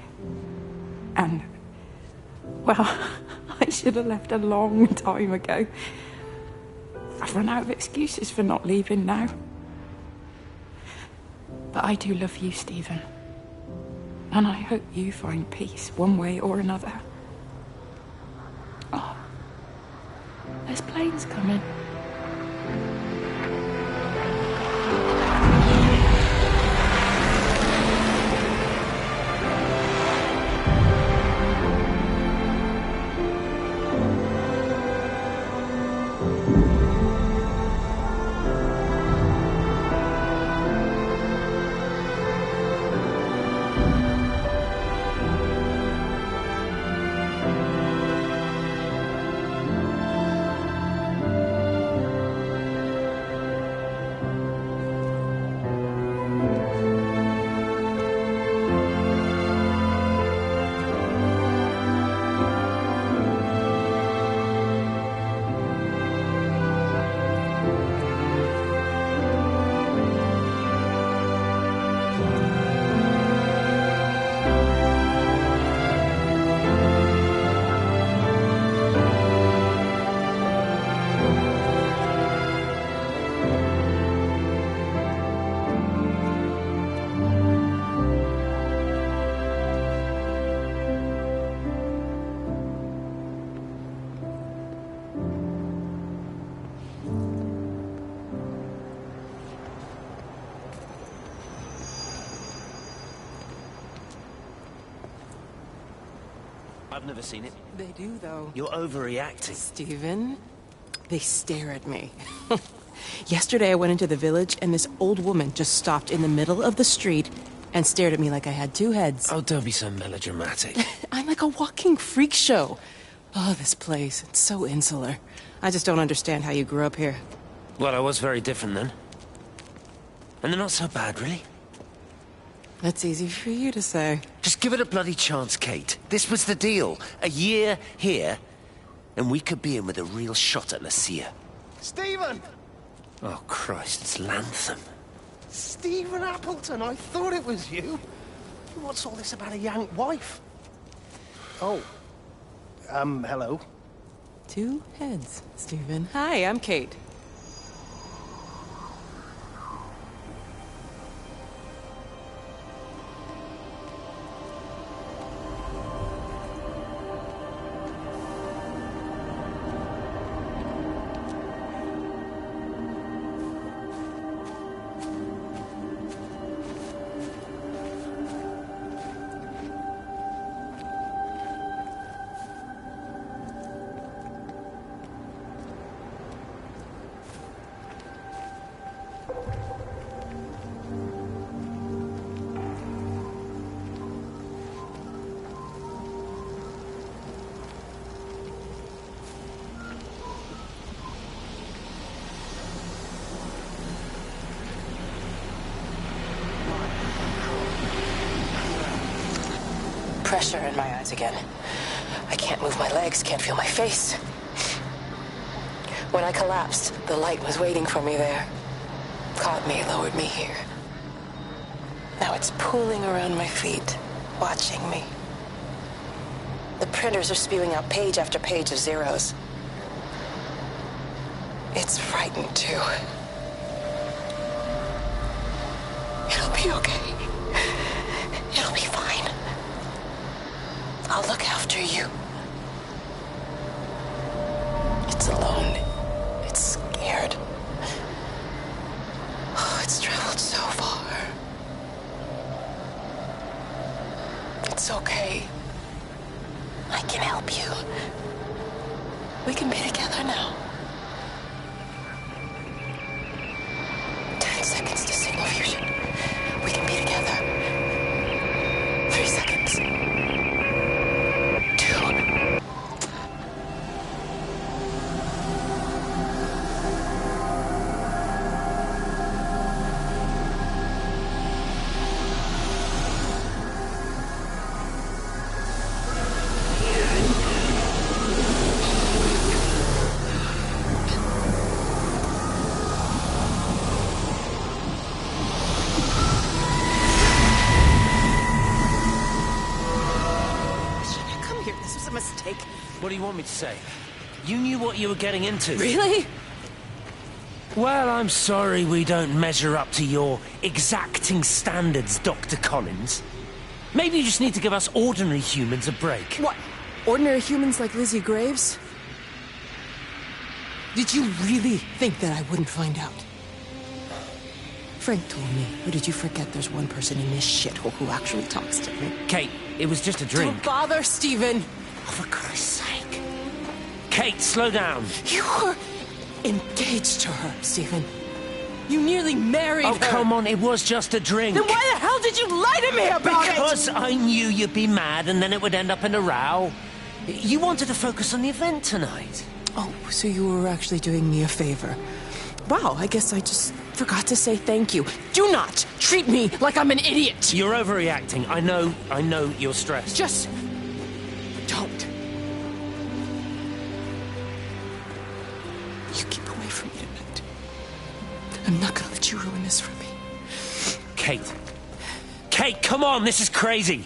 And, well, I should have left a long time ago. I've run out of excuses for not leaving now. But I do love you, Stephen. And I hope you find peace one way or another. Oh, there's planes coming. I've never seen it. They do, though. You're overreacting. Stephen, they stare at me. Yesterday I went into the village and this old woman just stopped in the middle of the street and stared at me like I had two heads. Oh, don't be so melodramatic. I'm like a walking freak show. Oh, this place, it's so insular. I just don't understand how you grew up here. Well, I was very different then. And they're not so bad, really. That's easy for you to say. Just give it a bloody chance, Kate. This was the deal. A year here, and we could be in with a real shot at Lucia. Stephen! Oh, Christ, it's Lantham. Stephen Appleton, I thought it was you. What's all this about a Yank wife? Oh. Hello. Two heads, Stephen. Hi, I'm Kate. pressure in my eyes again. I can't move my legs, can't feel my face. When I collapsed, the light was waiting for me there. Caught me, lowered me here. Now it's pooling around my feet, watching me. The printers are spewing out page after page of zeros. It's frightened too. It'll be okay. It'll be fine. I'll look after you. It's alone. It's scared. Oh, it's traveled so far. It's okay. I can help you. We can be together now. 10 seconds to signal fusion. We can be together. 3 seconds. 2. What do you want me to say? You knew what you were getting into. Really? Well, I'm sorry we don't measure up to your exacting standards, Dr. Collins. Maybe you just need to give us ordinary humans a break. What? Ordinary humans like Lizzie Graves? Did you really think that I wouldn't find out? Frank told me. Or did you forget there's one person in this shithole who actually talks to me? Kate, it was just a drink. Don't bother, Stephen! Oh, for Christ's sake. Kate, slow down. You were engaged to her, Stephen. You nearly married her. Oh, come on, it was just a drink. Then why the hell did you lie to me about it? Because I knew you'd be mad and then it would end up in a row. You wanted to focus on the event tonight. Oh, so you were actually doing me a favor. Wow, I guess I just forgot to say thank you. Do not treat me like I'm an idiot. You're overreacting. I know you're stressed. Just don't. You keep away from me tonight. I'm not gonna let you ruin this for me. Kate. Kate, come on, this is crazy.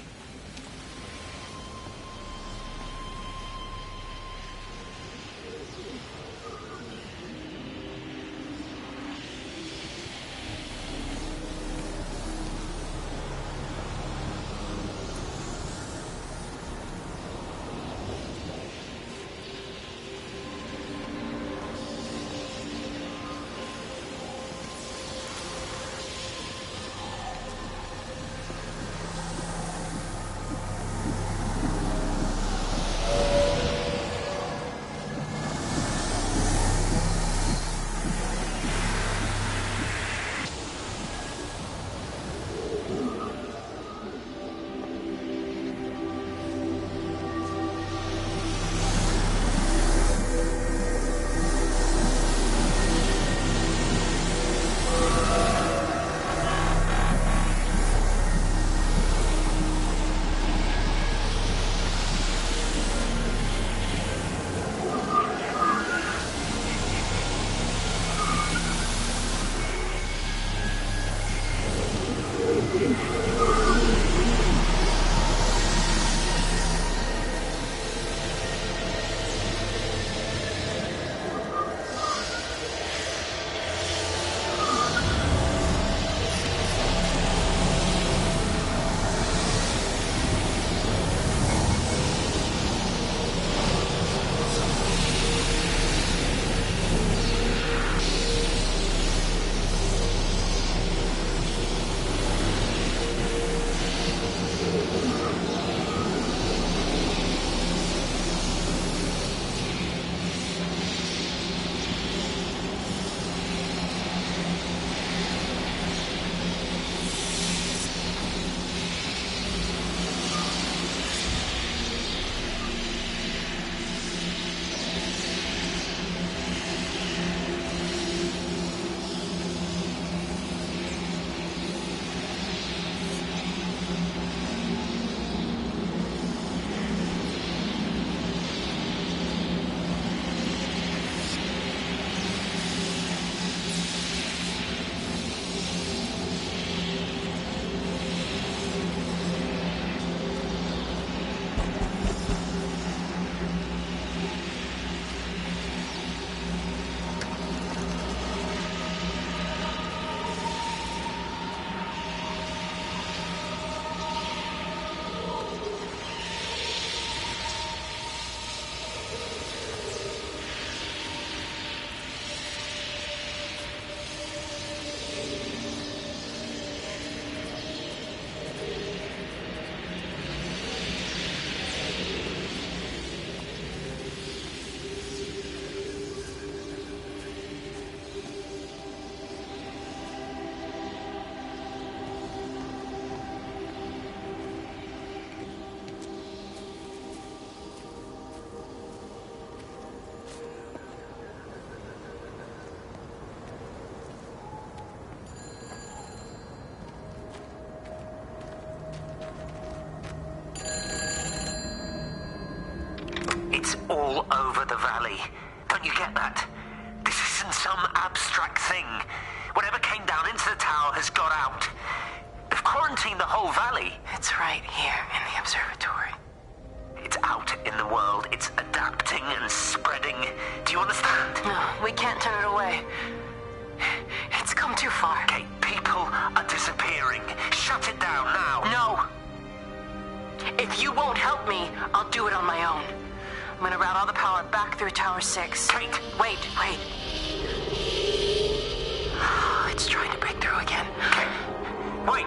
valley. Don't you get that? This isn't some abstract thing. Whatever came down into the tower has got out. They've quarantined the whole valley. It's right here in the observatory. It's out in the world. It's adapting and spreading. Do you understand? No, we can't turn it away. It's come too far. Kate, people are disappearing. Shut it down now. No. If you won't help me, I'll do it on my own. I'm gonna route all the power back through Tower 6. Kate! Wait. It's trying to break through again. Kate! Wait!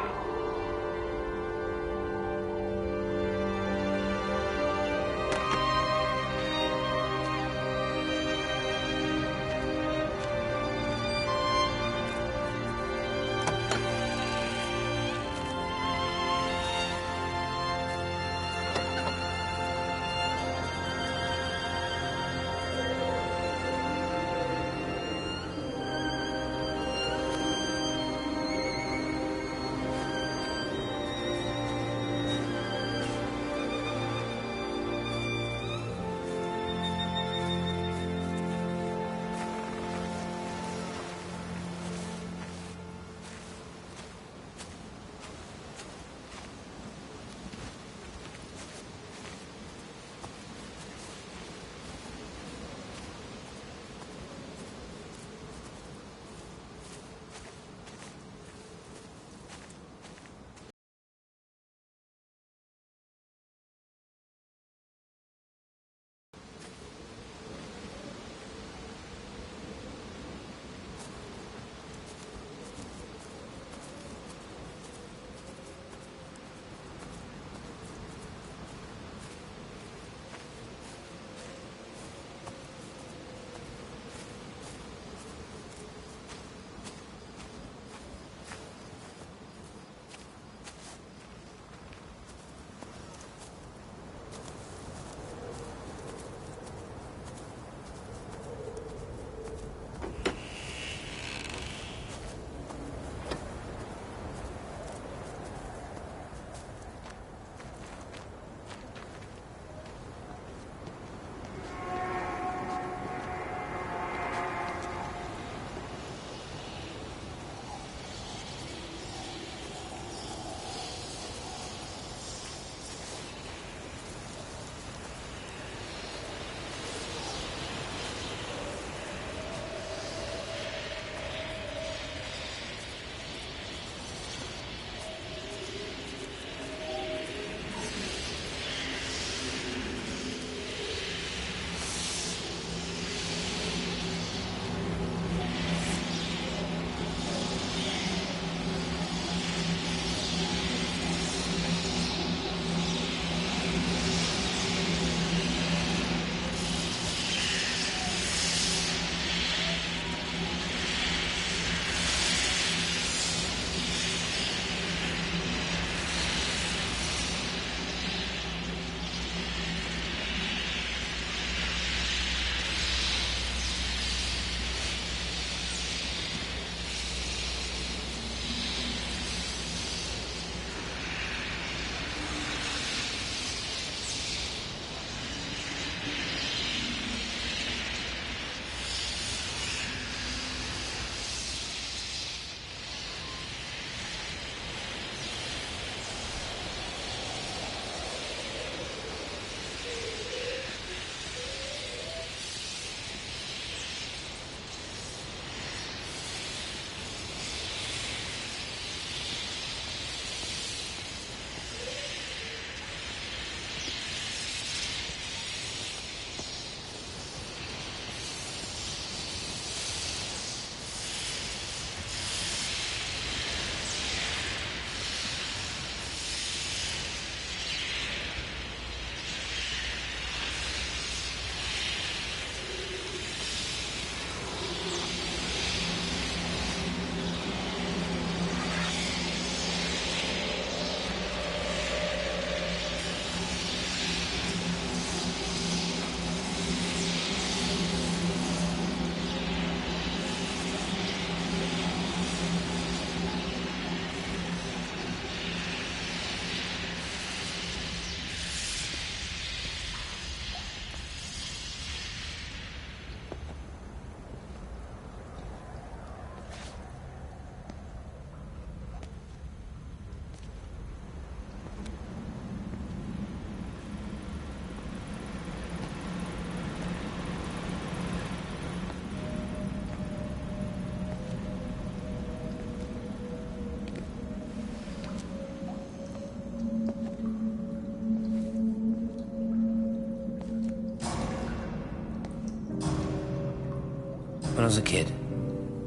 When I was a kid,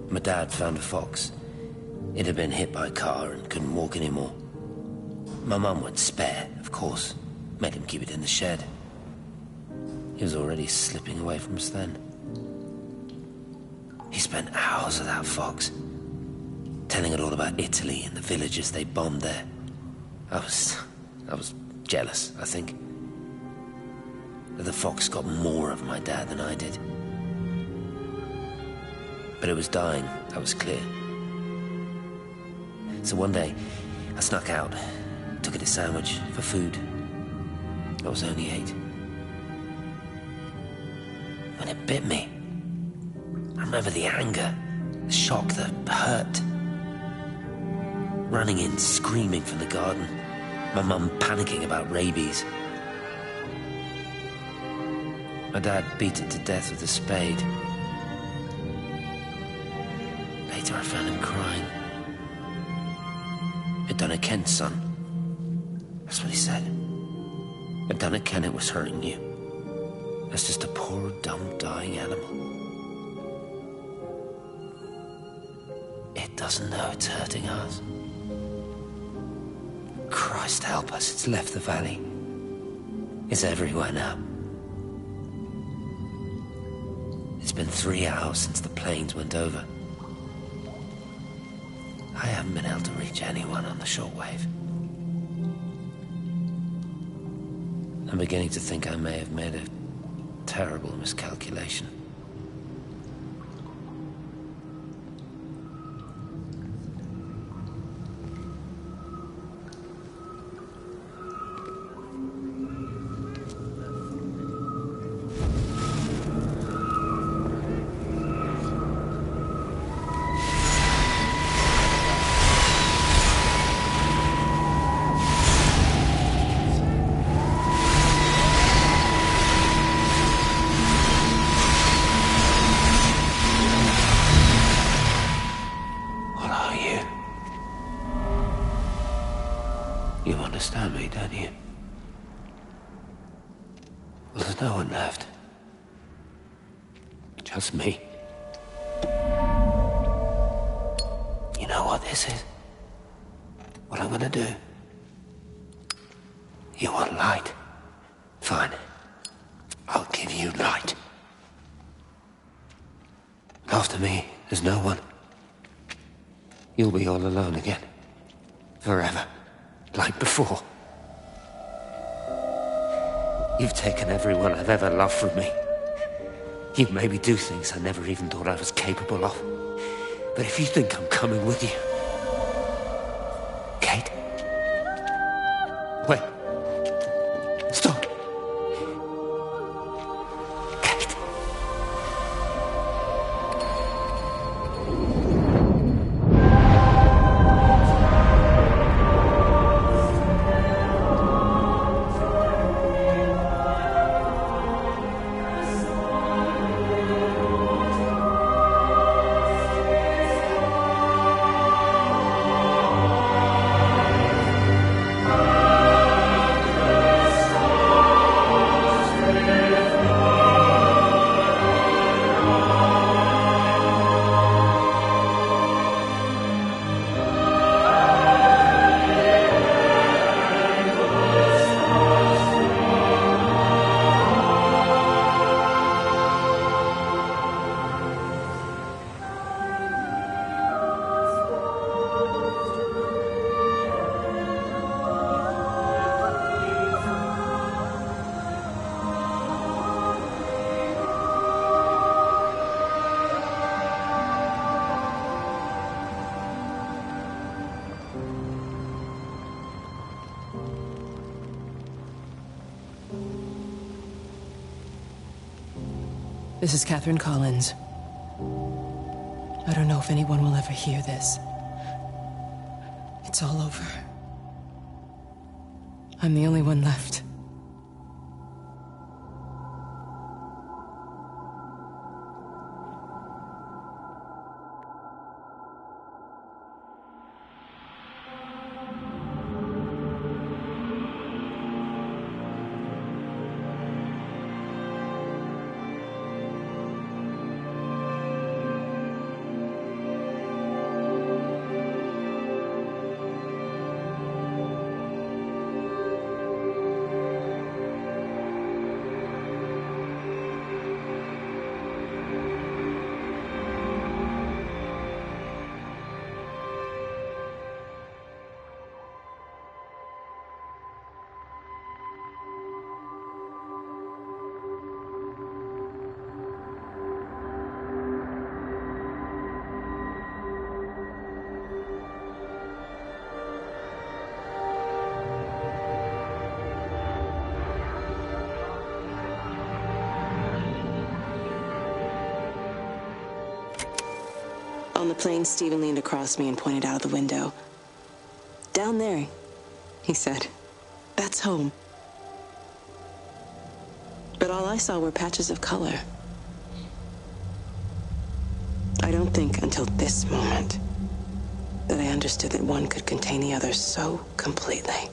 my dad found a fox. It had been hit by a car and couldn't walk anymore. My mum went spare, of course. Made him keep it in the shed. He was already slipping away from us then. He spent hours with that fox, telling it all about Italy and the villages they bombed there. I was jealous, I think. That the fox got more of my dad than I did. But it was dying, that was clear. So one day, I snuck out, took it a sandwich for food. I was only 8. When it bit me, I remember the anger, the shock, the hurt. Running in, screaming from the garden. My mum panicking about rabies. My dad beat it to death with a spade. Later I found him crying. I'd done it, Ken's son. That's what he said. I'd done it, Ken, it was hurting you. That's just a poor, dumb, dying animal. It doesn't know it's hurting us. Christ help us, it's left the valley. It's everywhere now. It's been 3 hours since the planes went over. I haven't been able to reach anyone on the shortwave. I'm beginning to think I may have made a terrible miscalculation. You understand me, don't you? Well, there's no one left. Just me. You know what this is? What I'm gonna do? You want light? Fine. I'll give you light. After me, there's no one. You'll be all alone again. Forever. Like before. You've taken everyone I've ever loved from me. You've made me do things I never even thought I was capable of. But if you think I'm coming with you... Kate? Wait. Stop. Kate. This is Catherine Collins. I don't know if anyone will ever hear this. It's all over. I'm the only one left. the plane, Stephen leaned across me and pointed out of the window. "Down there," he said. "That's home." But all I saw were patches of color. I don't think until this moment that I understood that one could contain the other so completely.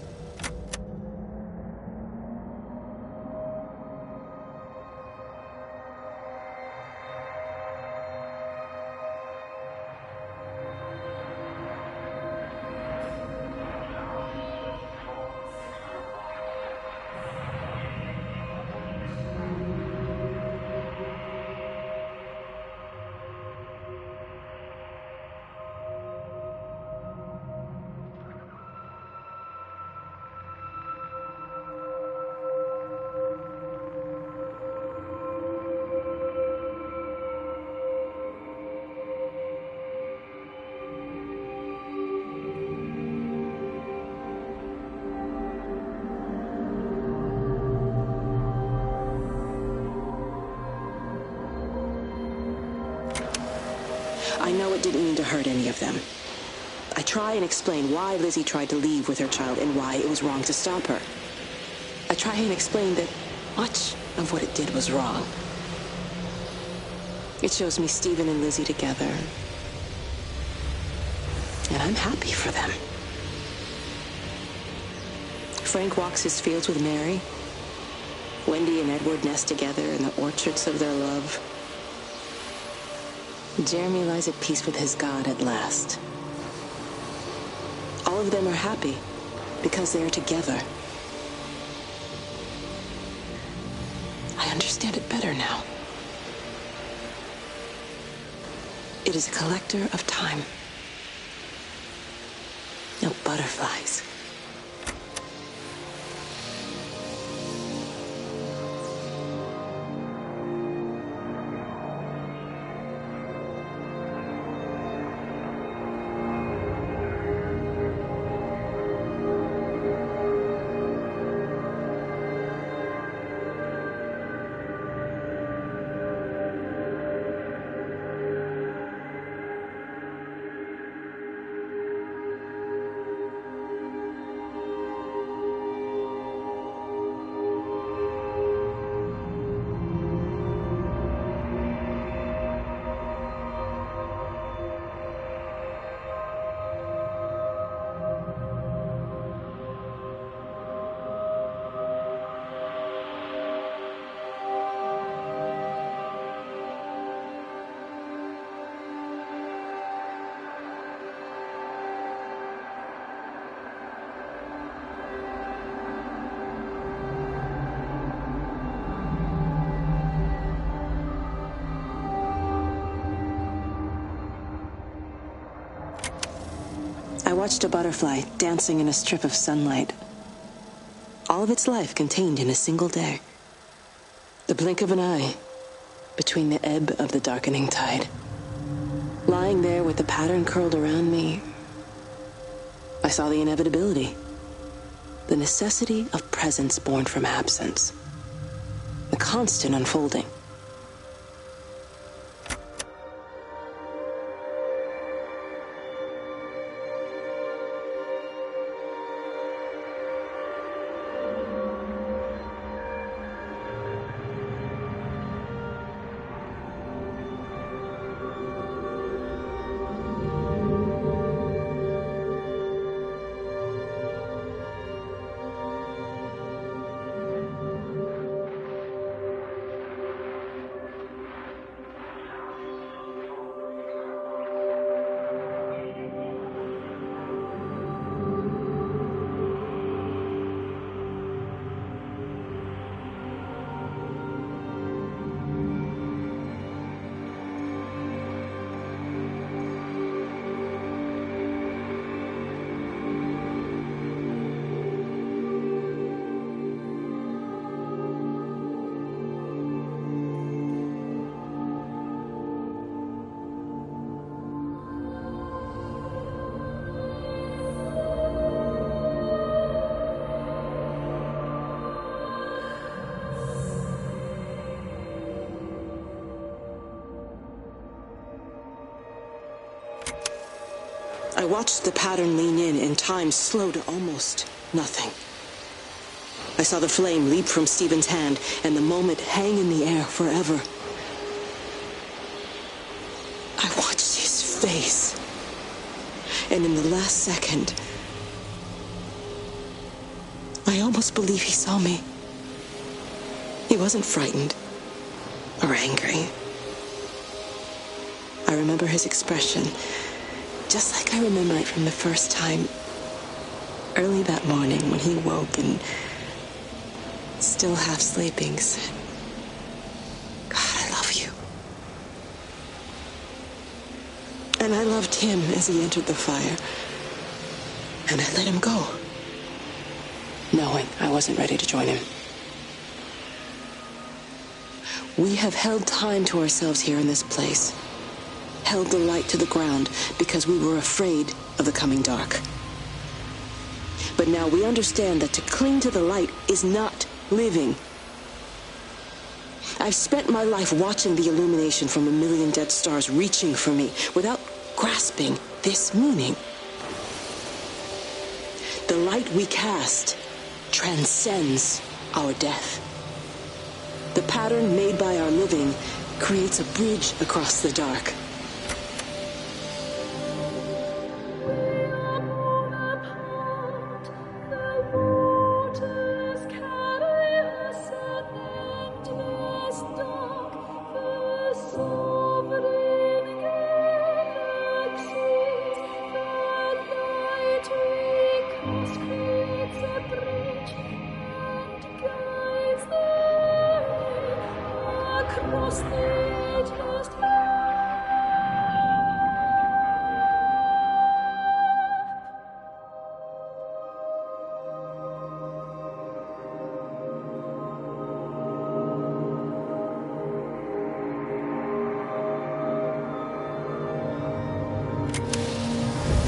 I know it didn't mean to hurt any of them. I try and explain why Lizzie tried to leave with her child and why it was wrong to stop her. I try and explain that much of what it did was wrong. It shows me Stephen and Lizzie together. And I'm happy for them. Frank walks his fields with Mary. Wendy and Edward nest together in the orchards of their love. Jeremy lies at peace with his God at last. All of them are happy because they are together. I understand it better now. It is a collector of time. No butterflies. I watched a butterfly dancing in a strip of sunlight. All of its life contained in a single day. The blink of an eye between the ebb of the darkening tide. Lying there with the pattern curled around me, I saw the inevitability. The necessity of presence born from absence. The constant unfolding. watched the pattern lean in, and time slowed to almost nothing. I saw the flame leap from Stephen's hand, and the moment hang in the air forever. I watched his face, and in the last second, I almost believe he saw me. He wasn't frightened or angry. I remember his expression, just like I remember it from the first time, early that morning when he woke and, still half sleeping, said, "God, I love you." And I loved him as he entered the fire, and I let him go, knowing I wasn't ready to join him. We have held time to ourselves here in this place, held the light to the ground because we were afraid of the coming dark. But now we understand that to cling to the light is not living. I've spent my life watching the illumination from a million dead stars reaching for me without grasping this meaning. The light we cast transcends our death. The pattern made by our living creates a bridge across the dark.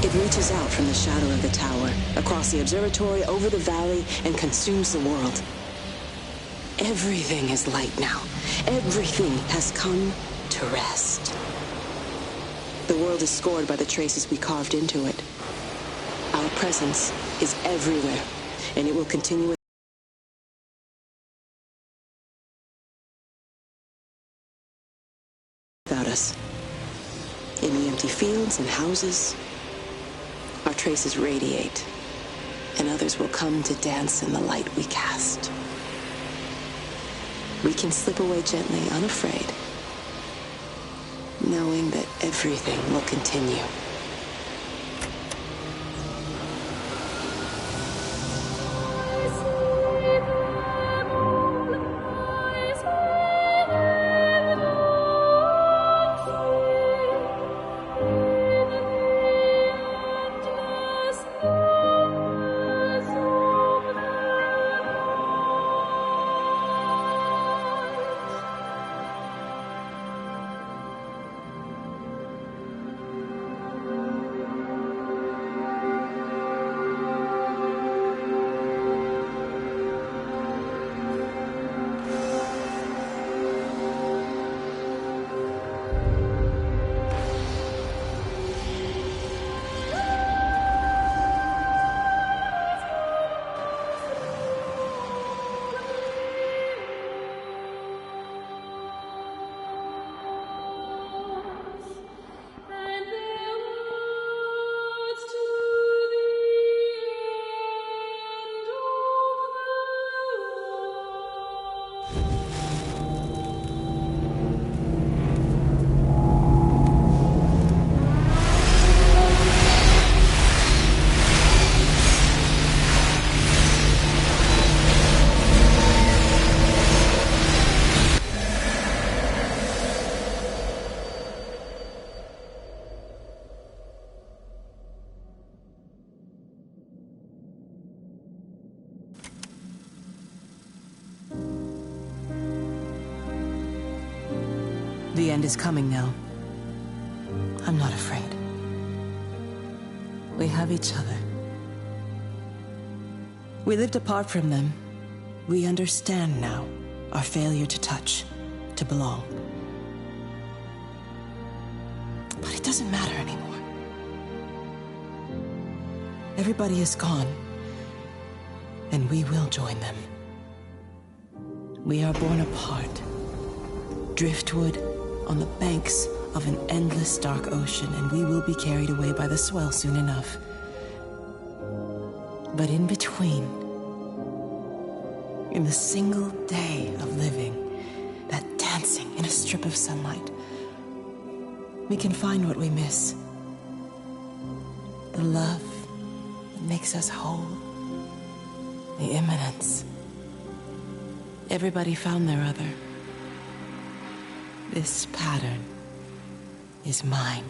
It reaches out from the shadow of the tower, across the observatory, over the valley, and consumes the world. Everything is light now. Everything has come to rest. The world is scored by the traces we carved into it. Our presence is everywhere, and it will continue without us. In the empty fields and houses, our traces radiate, and others will come to dance in the light we cast. We can slip away gently, unafraid, knowing that everything will continue. The end is coming now. I'm not afraid. We have each other. We lived apart from them. We understand now our failure to touch, to belong. But it doesn't matter anymore. everybody is gone, and we will join them. We are born apart, driftwood on the banks of an endless dark ocean, and we will be carried away by the swell soon enough. But in between, in the single day of living, that dancing in a strip of sunlight, we can find what we miss. The love that makes us whole. The imminence. Everybody found their other. This pattern is mine.